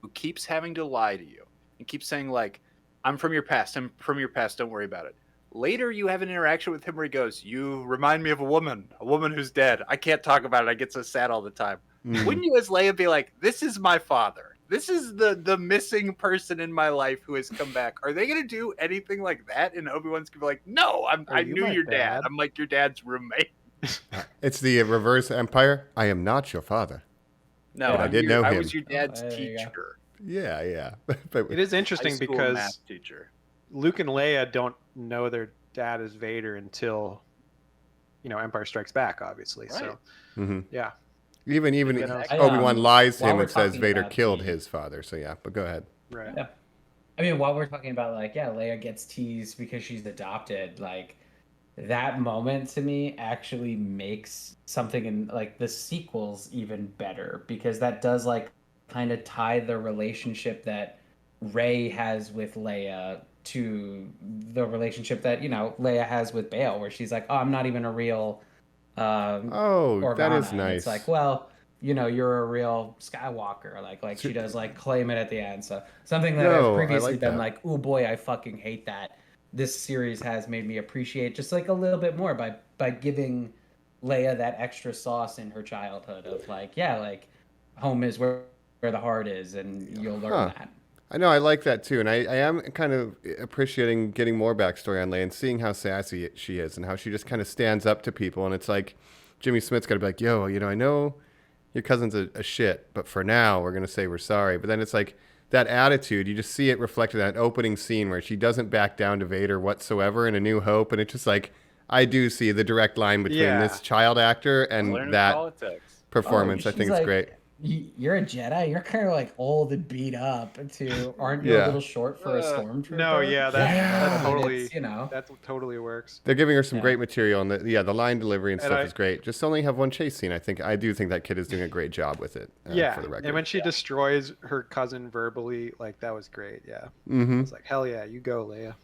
who keeps having to lie to you and keeps saying like, I'm from your past, don't worry about it. Later, you have an interaction with him where he goes, "You remind me of a woman who's dead. I can't talk about it. I get so sad all the time." Wouldn't you, as Leia, be like, "This is my father. This is the missing person in my life who has come back." Are they gonna do anything like that? And Obi-Wan's gonna be like, "No, I you knew my your dad. dad?" I'm like your dad's roommate." It's the reverse Empire. I am not your father. No, But I did know I him. was your dad's there you go. teacher. Yeah. But It is High interesting school because math teacher. Luke and Leia don't know their dad is Vader until, Empire Strikes Back, obviously. Right. So, Mhm. yeah. even I, Obi-Wan lies to while him we're and says talking Vader about killed the- his father. So yeah, but go ahead. Right. Yeah. I mean, while we're talking about Leia gets teased because she's adopted, that moment to me actually makes something in the sequels even better, because that does kind of tie the relationship that Rey has with Leia to the relationship that Leia has with Bail, where she's like, "Oh, I'm not even a real Oh, that Organa." is And nice. it's like, well, you're a real Skywalker. Like she does claim it at the end. So something that No, I've I previously like been that. like, oh boy, I fucking hate that. This series has made me appreciate just a little bit more by giving Leia that extra sauce in her childhood of home is where the heart is, and you'll learn that. I know, I like that too, and I am kind of appreciating getting more backstory on Leia and seeing how sassy she is and how she just kind of stands up to people. And it's like Jimmy Smith's got to be like, "Yo, I know your cousin's a shit, but for now we're gonna say we're sorry." But then it's like that attitude, you just see it reflected in that opening scene where she doesn't back down to Vader whatsoever in A New Hope, and it's just like I do see the direct line between this child actor and Learning that politics. performance. I think it's great. You're a Jedi. You're kind of old and beat up. Aren't you a Yeah. little short for a stormtrooper? No, yeah, that totally, It's, that totally works. They're giving her some Yeah. great material, and the line delivery and And stuff I- is great. Just only have one chase scene. I do think that kid is doing a great job with it. Yeah, for the record. and when she destroys her cousin verbally, that was great. Yeah, Mm-hmm. it's like, hell yeah, you go, Leia.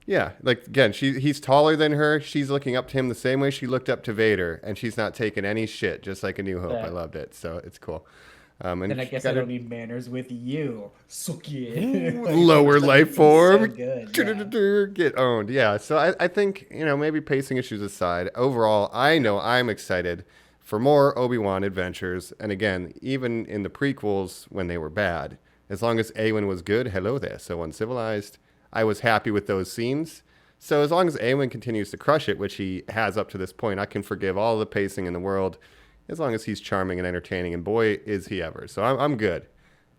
Yeah, again, he's taller than her. She's looking up to him the same way she looked up to Vader, and she's not taking any shit. Just like A New Hope, Yeah. I loved it. So it's cool. And Then I she guess got I her don't need manners with you. Suki. lower life form. So good. Yeah. Get owned. Yeah. So I think, maybe pacing issues aside, overall, I know I'm excited for more Obi-Wan adventures. And again, even in the prequels when they were bad, as long as Awen was good, hello there, so uncivilized, I was happy with those scenes. So as long as Awen continues to crush it, which he has up to this point, I can forgive all the pacing in the world as long as he's charming and entertaining. And boy, is he ever. So I'm good.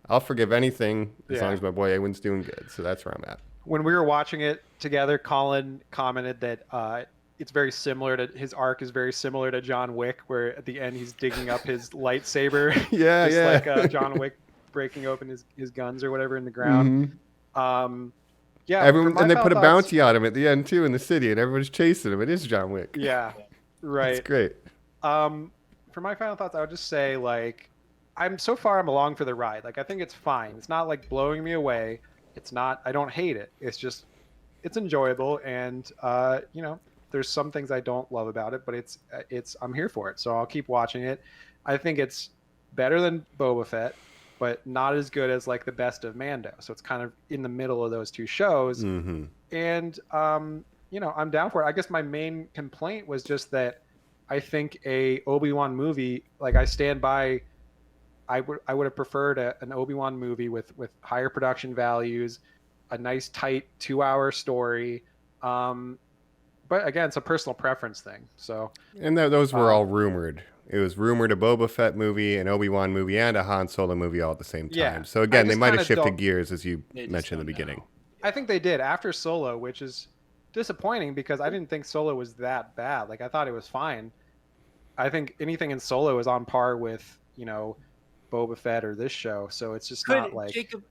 I'll forgive anything as long as my boy Awen's doing good. So that's where I'm at. When we were watching it together, Colin commented that it's very similar to his arc is very similar to John Wick, where at the end he's digging up his lightsaber, Yeah, just yeah. like John Wick breaking open his guns or whatever in the ground. Yeah, Everyone, for my and they final put a thoughts- bounty on him at the end too in the city, and everybody's chasing him. It is John Wick. Yeah, right. It's great. For my final thoughts, I would just say I'm along for the ride. I think it's fine. It's not blowing me away. It's not. I don't hate it. It's just it's enjoyable, and there's some things I don't love about it, but it's I'm here for it, so I'll keep watching it. I think it's better than Boba Fett, but not as good as the best of Mando. So it's kind of in the middle of those two shows. Mm-hmm. And I'm down for it. I guess my main complaint was just that I think a Obi-Wan movie, I stand by, I would have preferred an Obi-Wan movie with higher production values, a nice tight 2-hour story. But again, it's a personal preference thing. So And those were all rumored. It was rumored a Boba Fett movie, an Obi-Wan movie, and a Han Solo movie all at the same time. Yeah. So again, I they just might have kinda shifted don't- gears, as you They just mentioned in the don't beginning. know. I think they did after Solo, which is disappointing because I didn't think Solo was that bad. I thought it was fine. I think anything in Solo is on par with, Boba Fett or this show. So it's just not Jacob,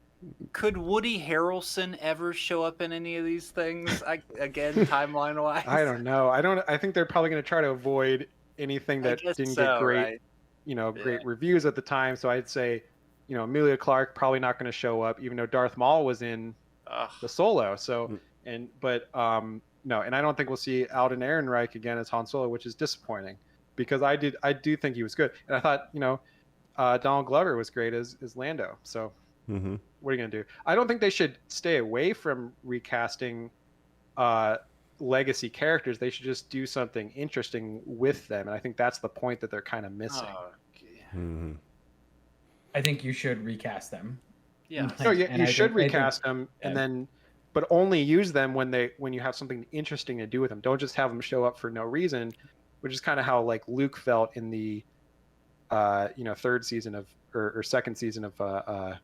could Woody Harrelson ever show up in any of these things? Again, timeline wise, I don't know. I think they're probably going to try to avoid anything I that guess didn't so, get great, right? great reviews at the time. So I'd say, Emilia Clarke probably not going to show up, even though Darth Maul was in the Solo. So, no, and I don't think we'll see Alden Ehrenreich again as Han Solo, which is disappointing because I do think he was good, and I thought Donald Glover was great as Lando. So. Mm-hmm. What are you gonna do? I don't think they should stay away from recasting legacy characters, they should just do something interesting with them. And I think that's the point that they're kind of missing. Mm-hmm. I think you should recast them. Yeah. No, you And I should think- I recast think- them, and then, but only use them when you have something interesting to do with them. Don't just have them show up for no reason, which is kind of how like Luke felt in the, third season of or second season of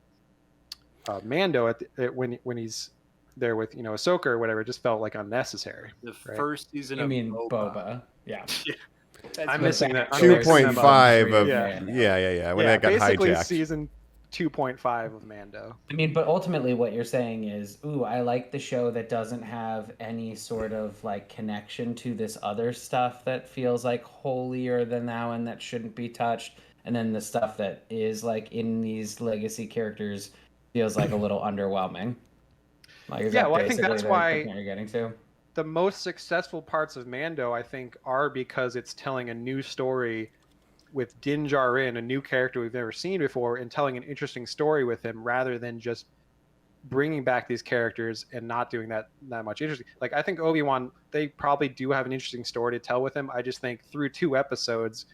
Mando when he's there with Ahsoka or whatever. It just felt like unnecessary. The right? first season I of mean, Boba. Boba. Yeah. I'm missing that. I'm Two mixing point them up. five of Yeah. yeah. When that got basically hijacked. season 2.5 of Mando. I mean, but ultimately what you're saying is, ooh, I like the show that doesn't have any sort of like connection to this other stuff that feels like holier than thou and that shouldn't be touched. And then the stuff that is like in these legacy characters feels like a little underwhelming. Like, is that I think basically that's the why point you're getting to? the most successful parts of Mando, I think, are because it's telling a new story with Din Djarin, a new character we've never seen before, and telling an interesting story with him rather than just bringing back these characters and not doing that much interesting. Like, I think Obi-Wan, they probably do have an interesting story to tell with him. I just think through 2 episodes,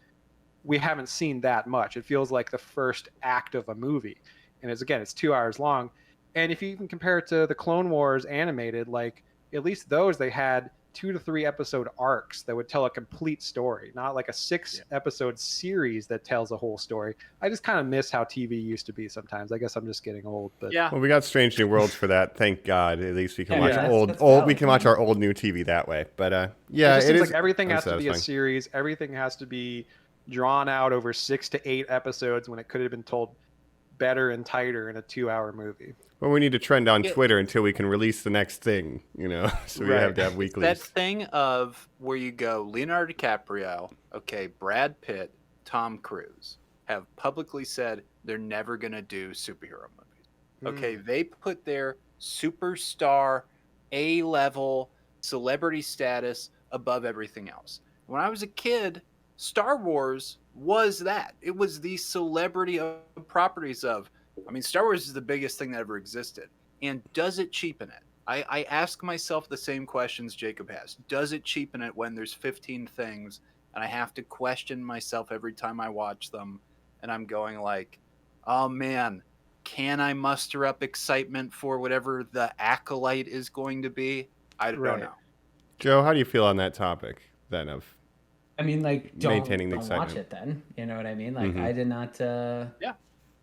we haven't seen that much. It feels like the first act of a movie. And it's 2 hours long. And if you even compare it to the Clone Wars animated, like, at least those, they had 2 to 3 episode arcs that would tell a complete story, not like a 6 episode series that tells a whole story. I just kind of miss how TV used to be sometimes. I guess I'm just getting old, but Yeah. Well, we got Strange New Worlds for that. Thank God. At least we can watch that's old. valid, We can watch man. our old new TV that way. But it yeah, just it seems is like everything has to be a unsatisfying. series. Everything has to be drawn out over 6 to 8 episodes when it could have been told better and tighter in a 2-hour movie. Well, we need to trend on Twitter until we can release the next thing. So we Right. have to have That weeklies. thing of where you go, Leonardo DiCaprio, okay, Brad Pitt, Tom Cruise have publicly said they're never going to do superhero movies. Okay, they put their superstar, A-level celebrity status above everything else. When I was a kid, Star Wars was that. It was the celebrity of properties of. I mean, Star Wars is the biggest thing that ever existed. And does it cheapen it? I ask myself the same questions Jacob has. Does it cheapen it when there's 15 things and I have to question myself every time I watch them and I'm going like, oh man, can I muster up excitement for whatever the acolyte is going to be? I don't know. Joe, how do you feel on that topic then of I mean, like, don't Maintaining the watch excitement. it then. You know what I mean? Like, Mhm. I did not.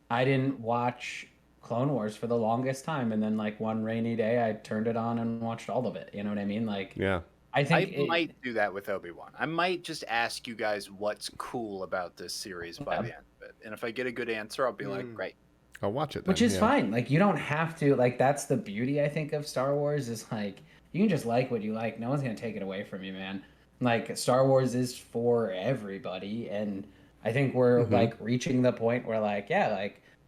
I didn't watch Clone Wars for the longest time, and then like one rainy day, I turned it on and watched all of it. You know what I mean? Like, yeah. I think I might do that with Obi-Wan. I might just ask you guys what's cool about this series by the end of it. And if I get a good answer, I'll be like, great. I'll watch it then. which is yeah. fine. Like, you don't have to. Like, that's the beauty I think of Star Wars is like you can just like what you like. No one's gonna take it away from you, man. Like, Star Wars is for everybody, and I think we're like reaching the point where like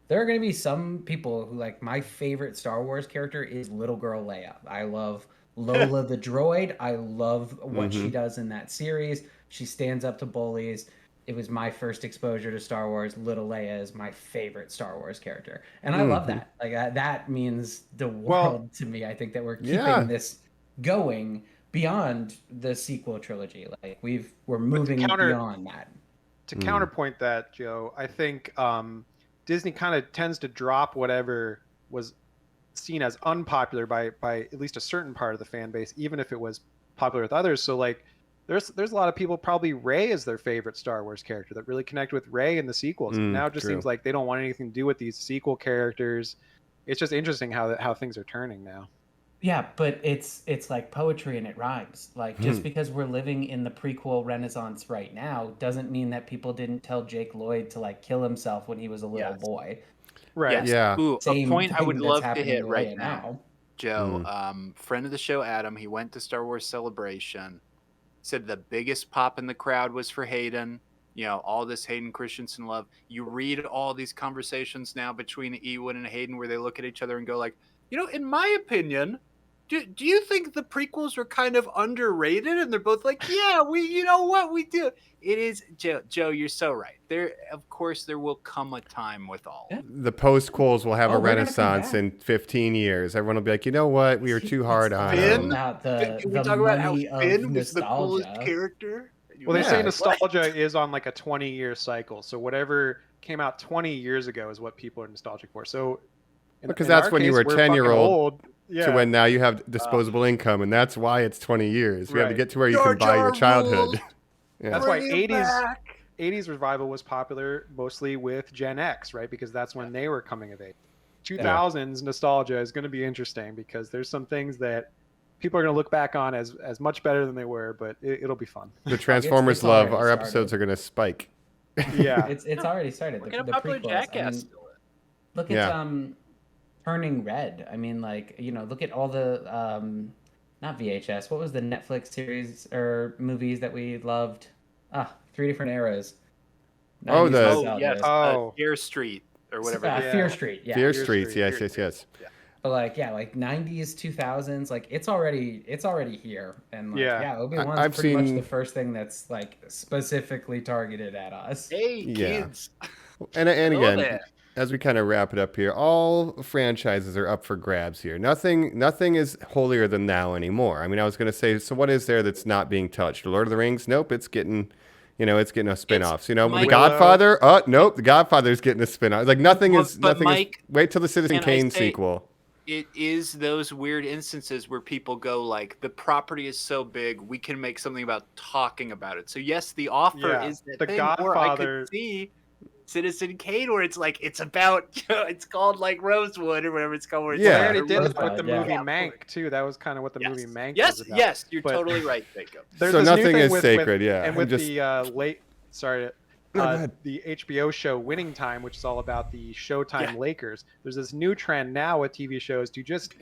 there are going to be some people who like my favorite Star Wars character is little girl Leia. I love Lola the droid. I love what she does in that series. She stands up to bullies. It was my first exposure to Star Wars. Little Leia is my favorite Star Wars character. And I love that. Like, that means the world to me. I think that we're keeping this going beyond the sequel trilogy. Like, we're moving beyond that. To counterpoint that, Joe, I think Disney kind of tends to drop whatever was seen as unpopular by at least a certain part of the fan base, even if it was popular with others. So like there's a lot of people, probably Rey is their favorite Star Wars character, that really connect with Rey in the sequels. Now it just seems like they don't want anything to do with these sequel characters. It's just interesting how things are turning now. Yeah, but it's like poetry and it rhymes. Like, just because we're living in the prequel renaissance right now doesn't mean that people didn't tell Jake Lloyd to like kill himself when he was a little boy. Right. Yes. Yeah. Ooh, a Same point I thing would that's love to happening hit to right Leia now. Joe, friend of the show, Adam, he went to Star Wars Celebration, said the biggest pop in the crowd was for Hayden. You know, all this Hayden Christensen love. You read all these conversations now between Ewan and Hayden where they look at each other and go like, you know, in my opinion, do you think the prequels were kind of underrated? And they're both like, yeah, you know what we do. It is Joe. You're so right. Of course, there will come a time with all. Yeah. The post-quels will have a We're gonna come renaissance back. in 15 years. Everyone will be like, you know what? We were too hard on Finn? them. About Can we the talk about how money of Finn was the coolest nostalgia. character? Well, they Yeah. say nostalgia is on like a 20-year cycle. So whatever came out 20 years ago is what people are nostalgic for. So Because in that's our when you case, were a we're fucking 10-year-old old. Yeah. to when now you have disposable income, and that's why it's 20 years. We have to Right. get to where you Jar can buy your Jar childhood. rules. Yeah. That's why Bring him 80s back. 80s revival was popular mostly with Gen X, right? Because that's when they were coming of age. 2000s nostalgia is going to be interesting because there's some things that people are going to look back on as much better than they were, but it'll be fun. The Transformers it's love, already our started. episodes are going to spike. Yeah. It's already started. Look The, at how the popular prequels. Jackass still is. Look Yeah. at Turning Red. I mean, like, look at all the not VHS. What was the Netflix series or movies that we loved? Three different eras. Oh, 90s the- nostalgia. Yes, Oh. Fear Street or whatever. Yeah. Fear Street. Yeah. Fear Fear Streets, Street. yes. But like 90s, 2000s, like it's already here, and like, Yeah. Obi-Wan's I've pretty much seen- the first thing that's like specifically targeted at us. Hey, Yeah. kids. And Hello again, there. as we kind of wrap it up here, all franchises are up for grabs here. Nothing is holier than thou anymore. I mean, I was going to say, so what is there that's not being touched? Lord of the Rings? Nope, it's getting a spin-offs. The Mike- Godfather? Nope, the Godfather's getting a spin-off. Like nothing is. Mike, Wait till the Citizen can I Kane say- sequel. It is those weird instances where people go like, the property is so big, we can make something about talking about it. So yes, the offer Yeah, is that The thing, or I Godfather- could see Citizen Kane, where it's like it's about, it's called like Rosewood or whatever it's called. Where it's Yeah. They like, already or did that Rosebud, with the yeah. movie Yeah, Mank too. That was kind of what the movie Mank Yes, was about. yes, you're But- totally right, Jacob. There's So this new nothing thing is with- sacred, yeah. And I'm with just- the Go ahead. the HBO show Winning Time, which is all about the Showtime Yeah. Lakers. There's this new trend now with TV shows to just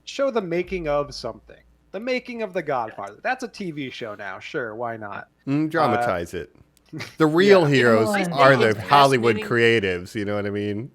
show the making of something. The making of The Godfather. That's a TV show now. Sure, why not? Dramatize it. The real Yeah. heroes I are think the it's Hollywood fascinating- creatives. You know what I mean?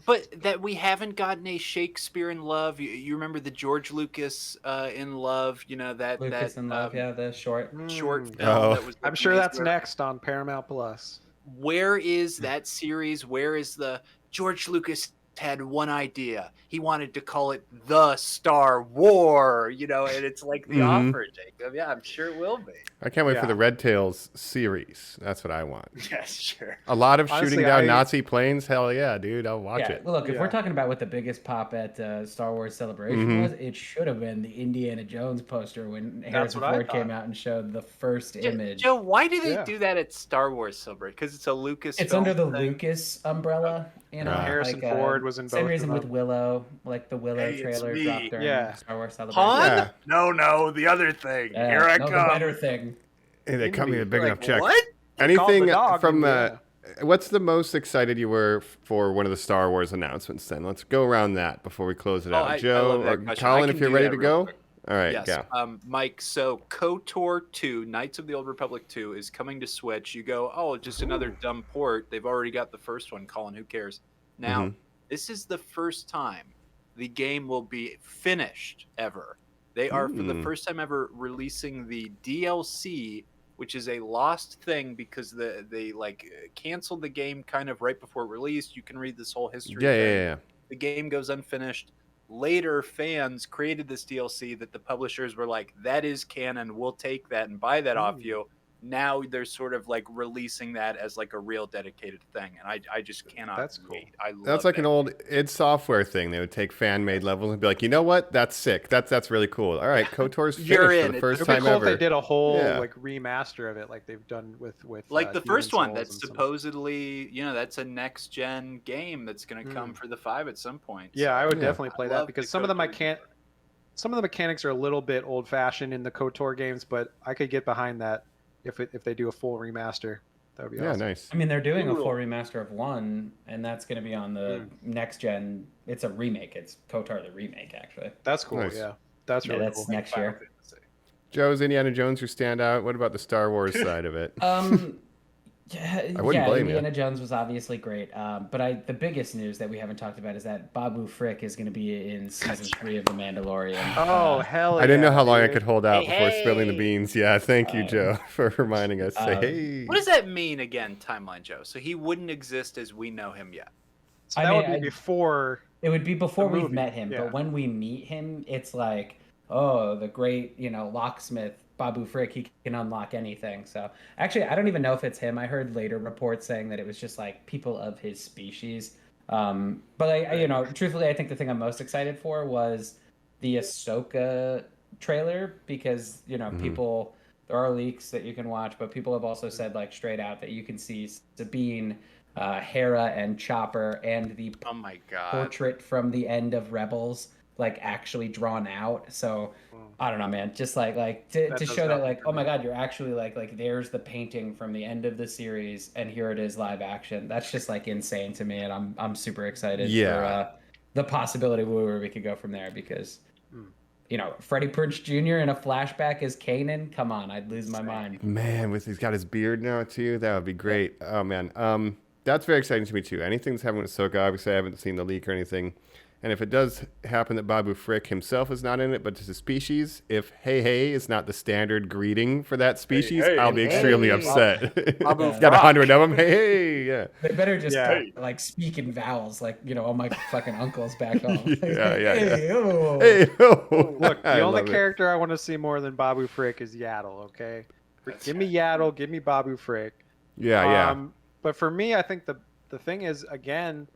But that we haven't gotten a Shakespeare in Love. You remember the George Lucas in Love? You know that Lucas in Love, the the short. short Mm. film. Oh. That was I'm sure that's where- next on Paramount Plus. Where is that series? Where is the George Lucas had one idea. He wanted to call it the Star War, and it's like the Mhm. offer, Jacob. Yeah, I'm sure it will be. I can't wait for Yeah. the Red Tails series. That's what I want. Yes, sure. A lot of Honestly, shooting down I- Nazi planes. Hell yeah, dude. I'll watch it. Well, look, if Yeah. we're talking about what the biggest pop at Star Wars Celebration Mhm. was, it should have been the Indiana Jones poster when Harrison what I Ford came thought. out and showed the first image. Joe, why do they Yeah. do that at Star Wars Celebration? Because it's a Lucas. It's under the Lucas umbrella, Right. Harrison Ford was in same both reason of with them. Willow, like the Willow Hey, it's trailer me. dropped during Yeah. Star Wars Celebration. Han? Yeah. No, the other thing. Here I no, come. the better thing. Hey, they cut me a big Like, enough check. What? Anything the dog, from yeah. what's the most excited you were for one of the Star Wars announcements? Then let's go around that before we close it out. I Joe love that or question. I Colin, can if you're do ready that to real go. quick. All right, Yes, go. Mike. So KOTOR 2, Knights of the Old Republic 2, is coming to Switch. You go, oh, just another dumb port. They've already got the first one. Colin, who cares? Now, Mhm. this is the first time the game will be finished ever. They are for the first time ever releasing the DLC, which is a lost thing because they canceled the game kind of right before it released. You can read this whole history. Yeah, thing. yeah. The game goes unfinished. Later, fans created this DLC that the publishers were like, that is canon. We'll take that and buy that off you. Now they're sort of like releasing that as like a real dedicated thing. And I just cannot That's cool. wait. I love That's like an that. old id Software thing. They would take fan-made levels and be like, you know what? That's sick. That's really cool. All right, KOTOR's finished You're for in. the It- first It'd be time cool ever. if they did a whole Yeah. remaster of it, like they've done with Like the first Demon's one Souls that's and some- supposedly, that's a next gen game that's going to come for the 5 at some point. Yeah, I would Yeah. definitely play I that love because the some of KOTOR the mechanics are a little bit old fashioned in the KOTOR games, but I could get behind that if they do a full remaster. That would be Yeah, awesome. nice. I mean, they're doing a Cool. full remaster of 1, and that's going to be on the next gen. It's a remake. It's KOTOR the remake, actually. That's cool. Nice. Yeah, that's Yeah, really that's cool. next year. Joe's Indiana Jones your standout. What about the Star Wars side of it? Yeah, I wouldn't blame you. Indiana Jones was obviously great. But the biggest news that we haven't talked about is that Babu Frick is going to be in season 3 of The Mandalorian. Oh, hell yeah. I didn't know how long I dude. could hold out before spilling the hey. beans. Yeah, thank you, Joe, for reminding us. Say, hey. What does that mean again, timeline Joe? So he wouldn't exist as we know him yet. So I that mean, would be before. It would be before the we've movie, met him, yeah. but when we meet him, it's like, oh, the great, locksmith Babu Frick, he can unlock anything. So actually, I don't even know if it's him. I heard later reports saying that it was just like people of his species. But truthfully, I think the thing I'm most excited for was the Ahsoka trailer because people. There are leaks that you can watch, but people have also said like straight out that you can see Sabine, Hera, and Chopper, and the Oh my god. portrait from the end of Rebels like actually drawn out. So I don't know, man. Just to does show that nothing like, for oh my me. god, you're actually like there's the painting from the end of the series, and here it is live action. That's just like insane to me, and I'm super excited for the possibility of where we could go from there because. Freddie Prinze Jr. in a flashback as Kanan. Come on, I'd lose my mind. Man, he's got his beard now too. That would be great. Oh man, that's very exciting to me too. Anything that's happening with Ahsoka, obviously I haven't seen the leak or anything. And if it does happen that Babu Frick himself is not in it, but just a species, if hey is not the standard greeting for that species, I'll be extremely upset. Babu Got 100 of them. Hey, yeah. They better just speak in vowels, like all my fucking uncles back home. Yeah. Hey, oh. Hey, oh. Look, the I only love it. character I want to see more than Babu Frick is Yaddle. Okay, give me Yaddle, give me Babu Frick. Yeah. But for me, I think the thing is again,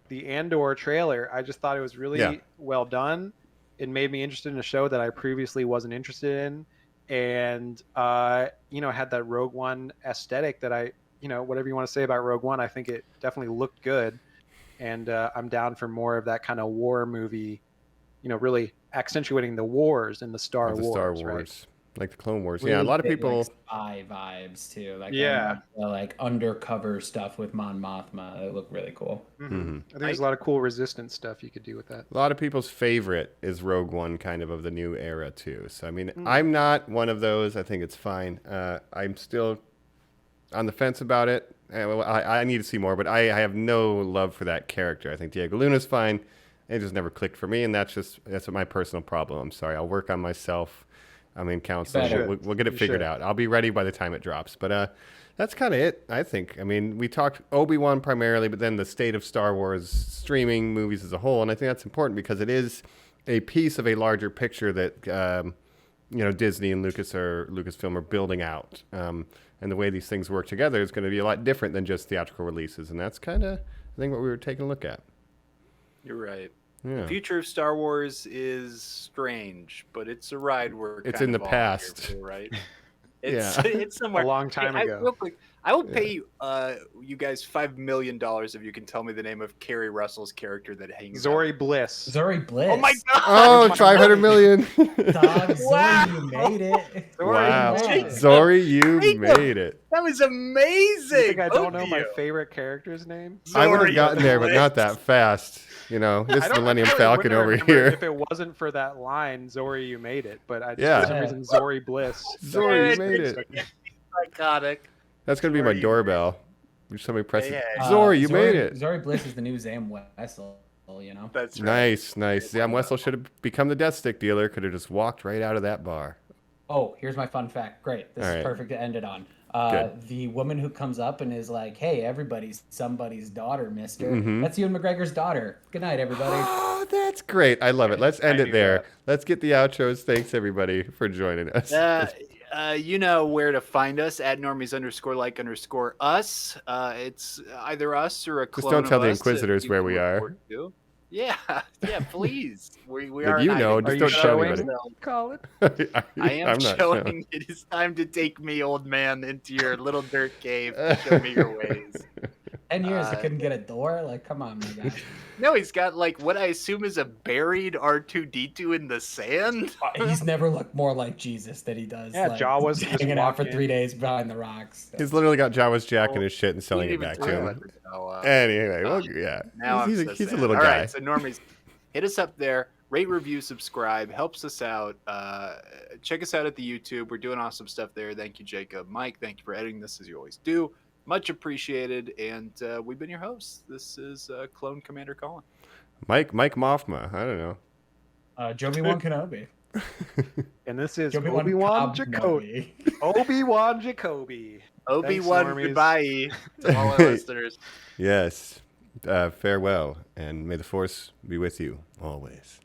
the Andor trailer. I just thought it was really well done. It made me interested in a show that I previously wasn't interested in, and had that Rogue One aesthetic that I whatever you want to say about Rogue One, I think it definitely looked good, and I'm down for more of that kind of war movie. Really accentuating the wars in the Star Wars. Right? Like the Clone Wars. Really Yeah, a lot of big, people. like, spy vibes too. Like Yeah. like undercover stuff with Mon Mothma. It looked really cool. Mm-hmm. I think there's a lot of cool Resistance stuff you could do with that. A lot of people's favorite is Rogue One, kind of the new era too. So I mean, I'm not one of those. I think it's fine. I'm still on the fence about it. I need to see more, but I have no love for that character. I think Diego Luna's fine. It just never clicked for me, and that's my personal problem. I'm sorry. I'll work on myself. I'm in counseling. We'll get it figured out. I'll be ready by the time it drops. But that's kind of it, I think. I mean, we talked Obi-Wan primarily, but then the state of Star Wars streaming movies as a whole, and I think that's important because it is a piece of a larger picture that Disney and Lucasfilm are building out. And the way these things work together is going to be a lot different than just theatrical releases, and that's kind of, I think, what we were taking a look at. You're right. Yeah. The future of Star Wars is strange, but it's a ride it's in the past, here, right? It's somewhere a long time ago. Real quick, I will pay you guys $5 million if you can tell me the name of Kerry Russell's character that hangs. Zori Bliss. Zori Bliss. Oh my god! Oh, 500 million. Dog, Zori, Wow. you made it. Wow. Zori. Zori, you made it. That was amazing. You think I don't Both know of my you. favorite character's name? I would have Zori gotten there, but Bliss. not that fast. This I don't Millennium really Falcon wouldn't over remember here. If it wasn't for that line, Zori, you made it. But for some reason, Zori Bliss. Zori, you made it. Iconic. That's going to be my Zori, you doorbell. Somebody press it. Yeah. Zori, you made it. Zori Bliss is the new Zam Wessel, That's right. Nice. Sam Wessel should have become the death stick dealer. Could have just walked right out of that bar. Oh, here's my fun fact. Great. This All is right. perfect to end it on. Good. The woman who comes up and is like, hey, everybody's somebody's daughter, mister. Mhm. That's Ewan McGregor's daughter. Good night, everybody. Oh, that's great. I love it. Let's end it there. Let's get the outros. Thanks, everybody, for joining us. You know where to find us at Normies_like_us. It's either us or a clone. Just don't tell of the us that Inquisitors you where can we look are. forward to. Yeah, please. We Like, are. you know, hiding. just Are don't you tell showing? anybody. Colin? I am I'm not showing. It is time to take me, old man, into your little dirt cave to show me your ways. 10 years, he couldn't get a door? Like, come on, my guy. No, he's got like what I assume is a buried R2-D2 in the sand. He's never looked more like Jesus than he does. Yeah, like, Jawas just hanging out for walk in. 3 days behind the rocks. He's literally got Jawa's jack in his shit and selling We it didn't back even to talk him. about the Jawa. Anyway, well, yeah. Now he's I'm a so sad. little All guy. right, so Normies, hit us up there. Rate, review, subscribe. Helps us out. Check us out at the YouTube. We're doing awesome stuff there. Thank you, Jacob. Mike, thank you for editing this as you always do. Much appreciated. And we've been your hosts. This is Clone Commander Colin. Mike Mothma. I don't know. Obi-Wan Kenobi. And this is Obi-Wan Obi-Wan Kenobi. Jacoby. Obi-Wan Jacoby. Obi-Wan Normies. goodbye to all our listeners. Yes. Farewell, and may the Force be with you always.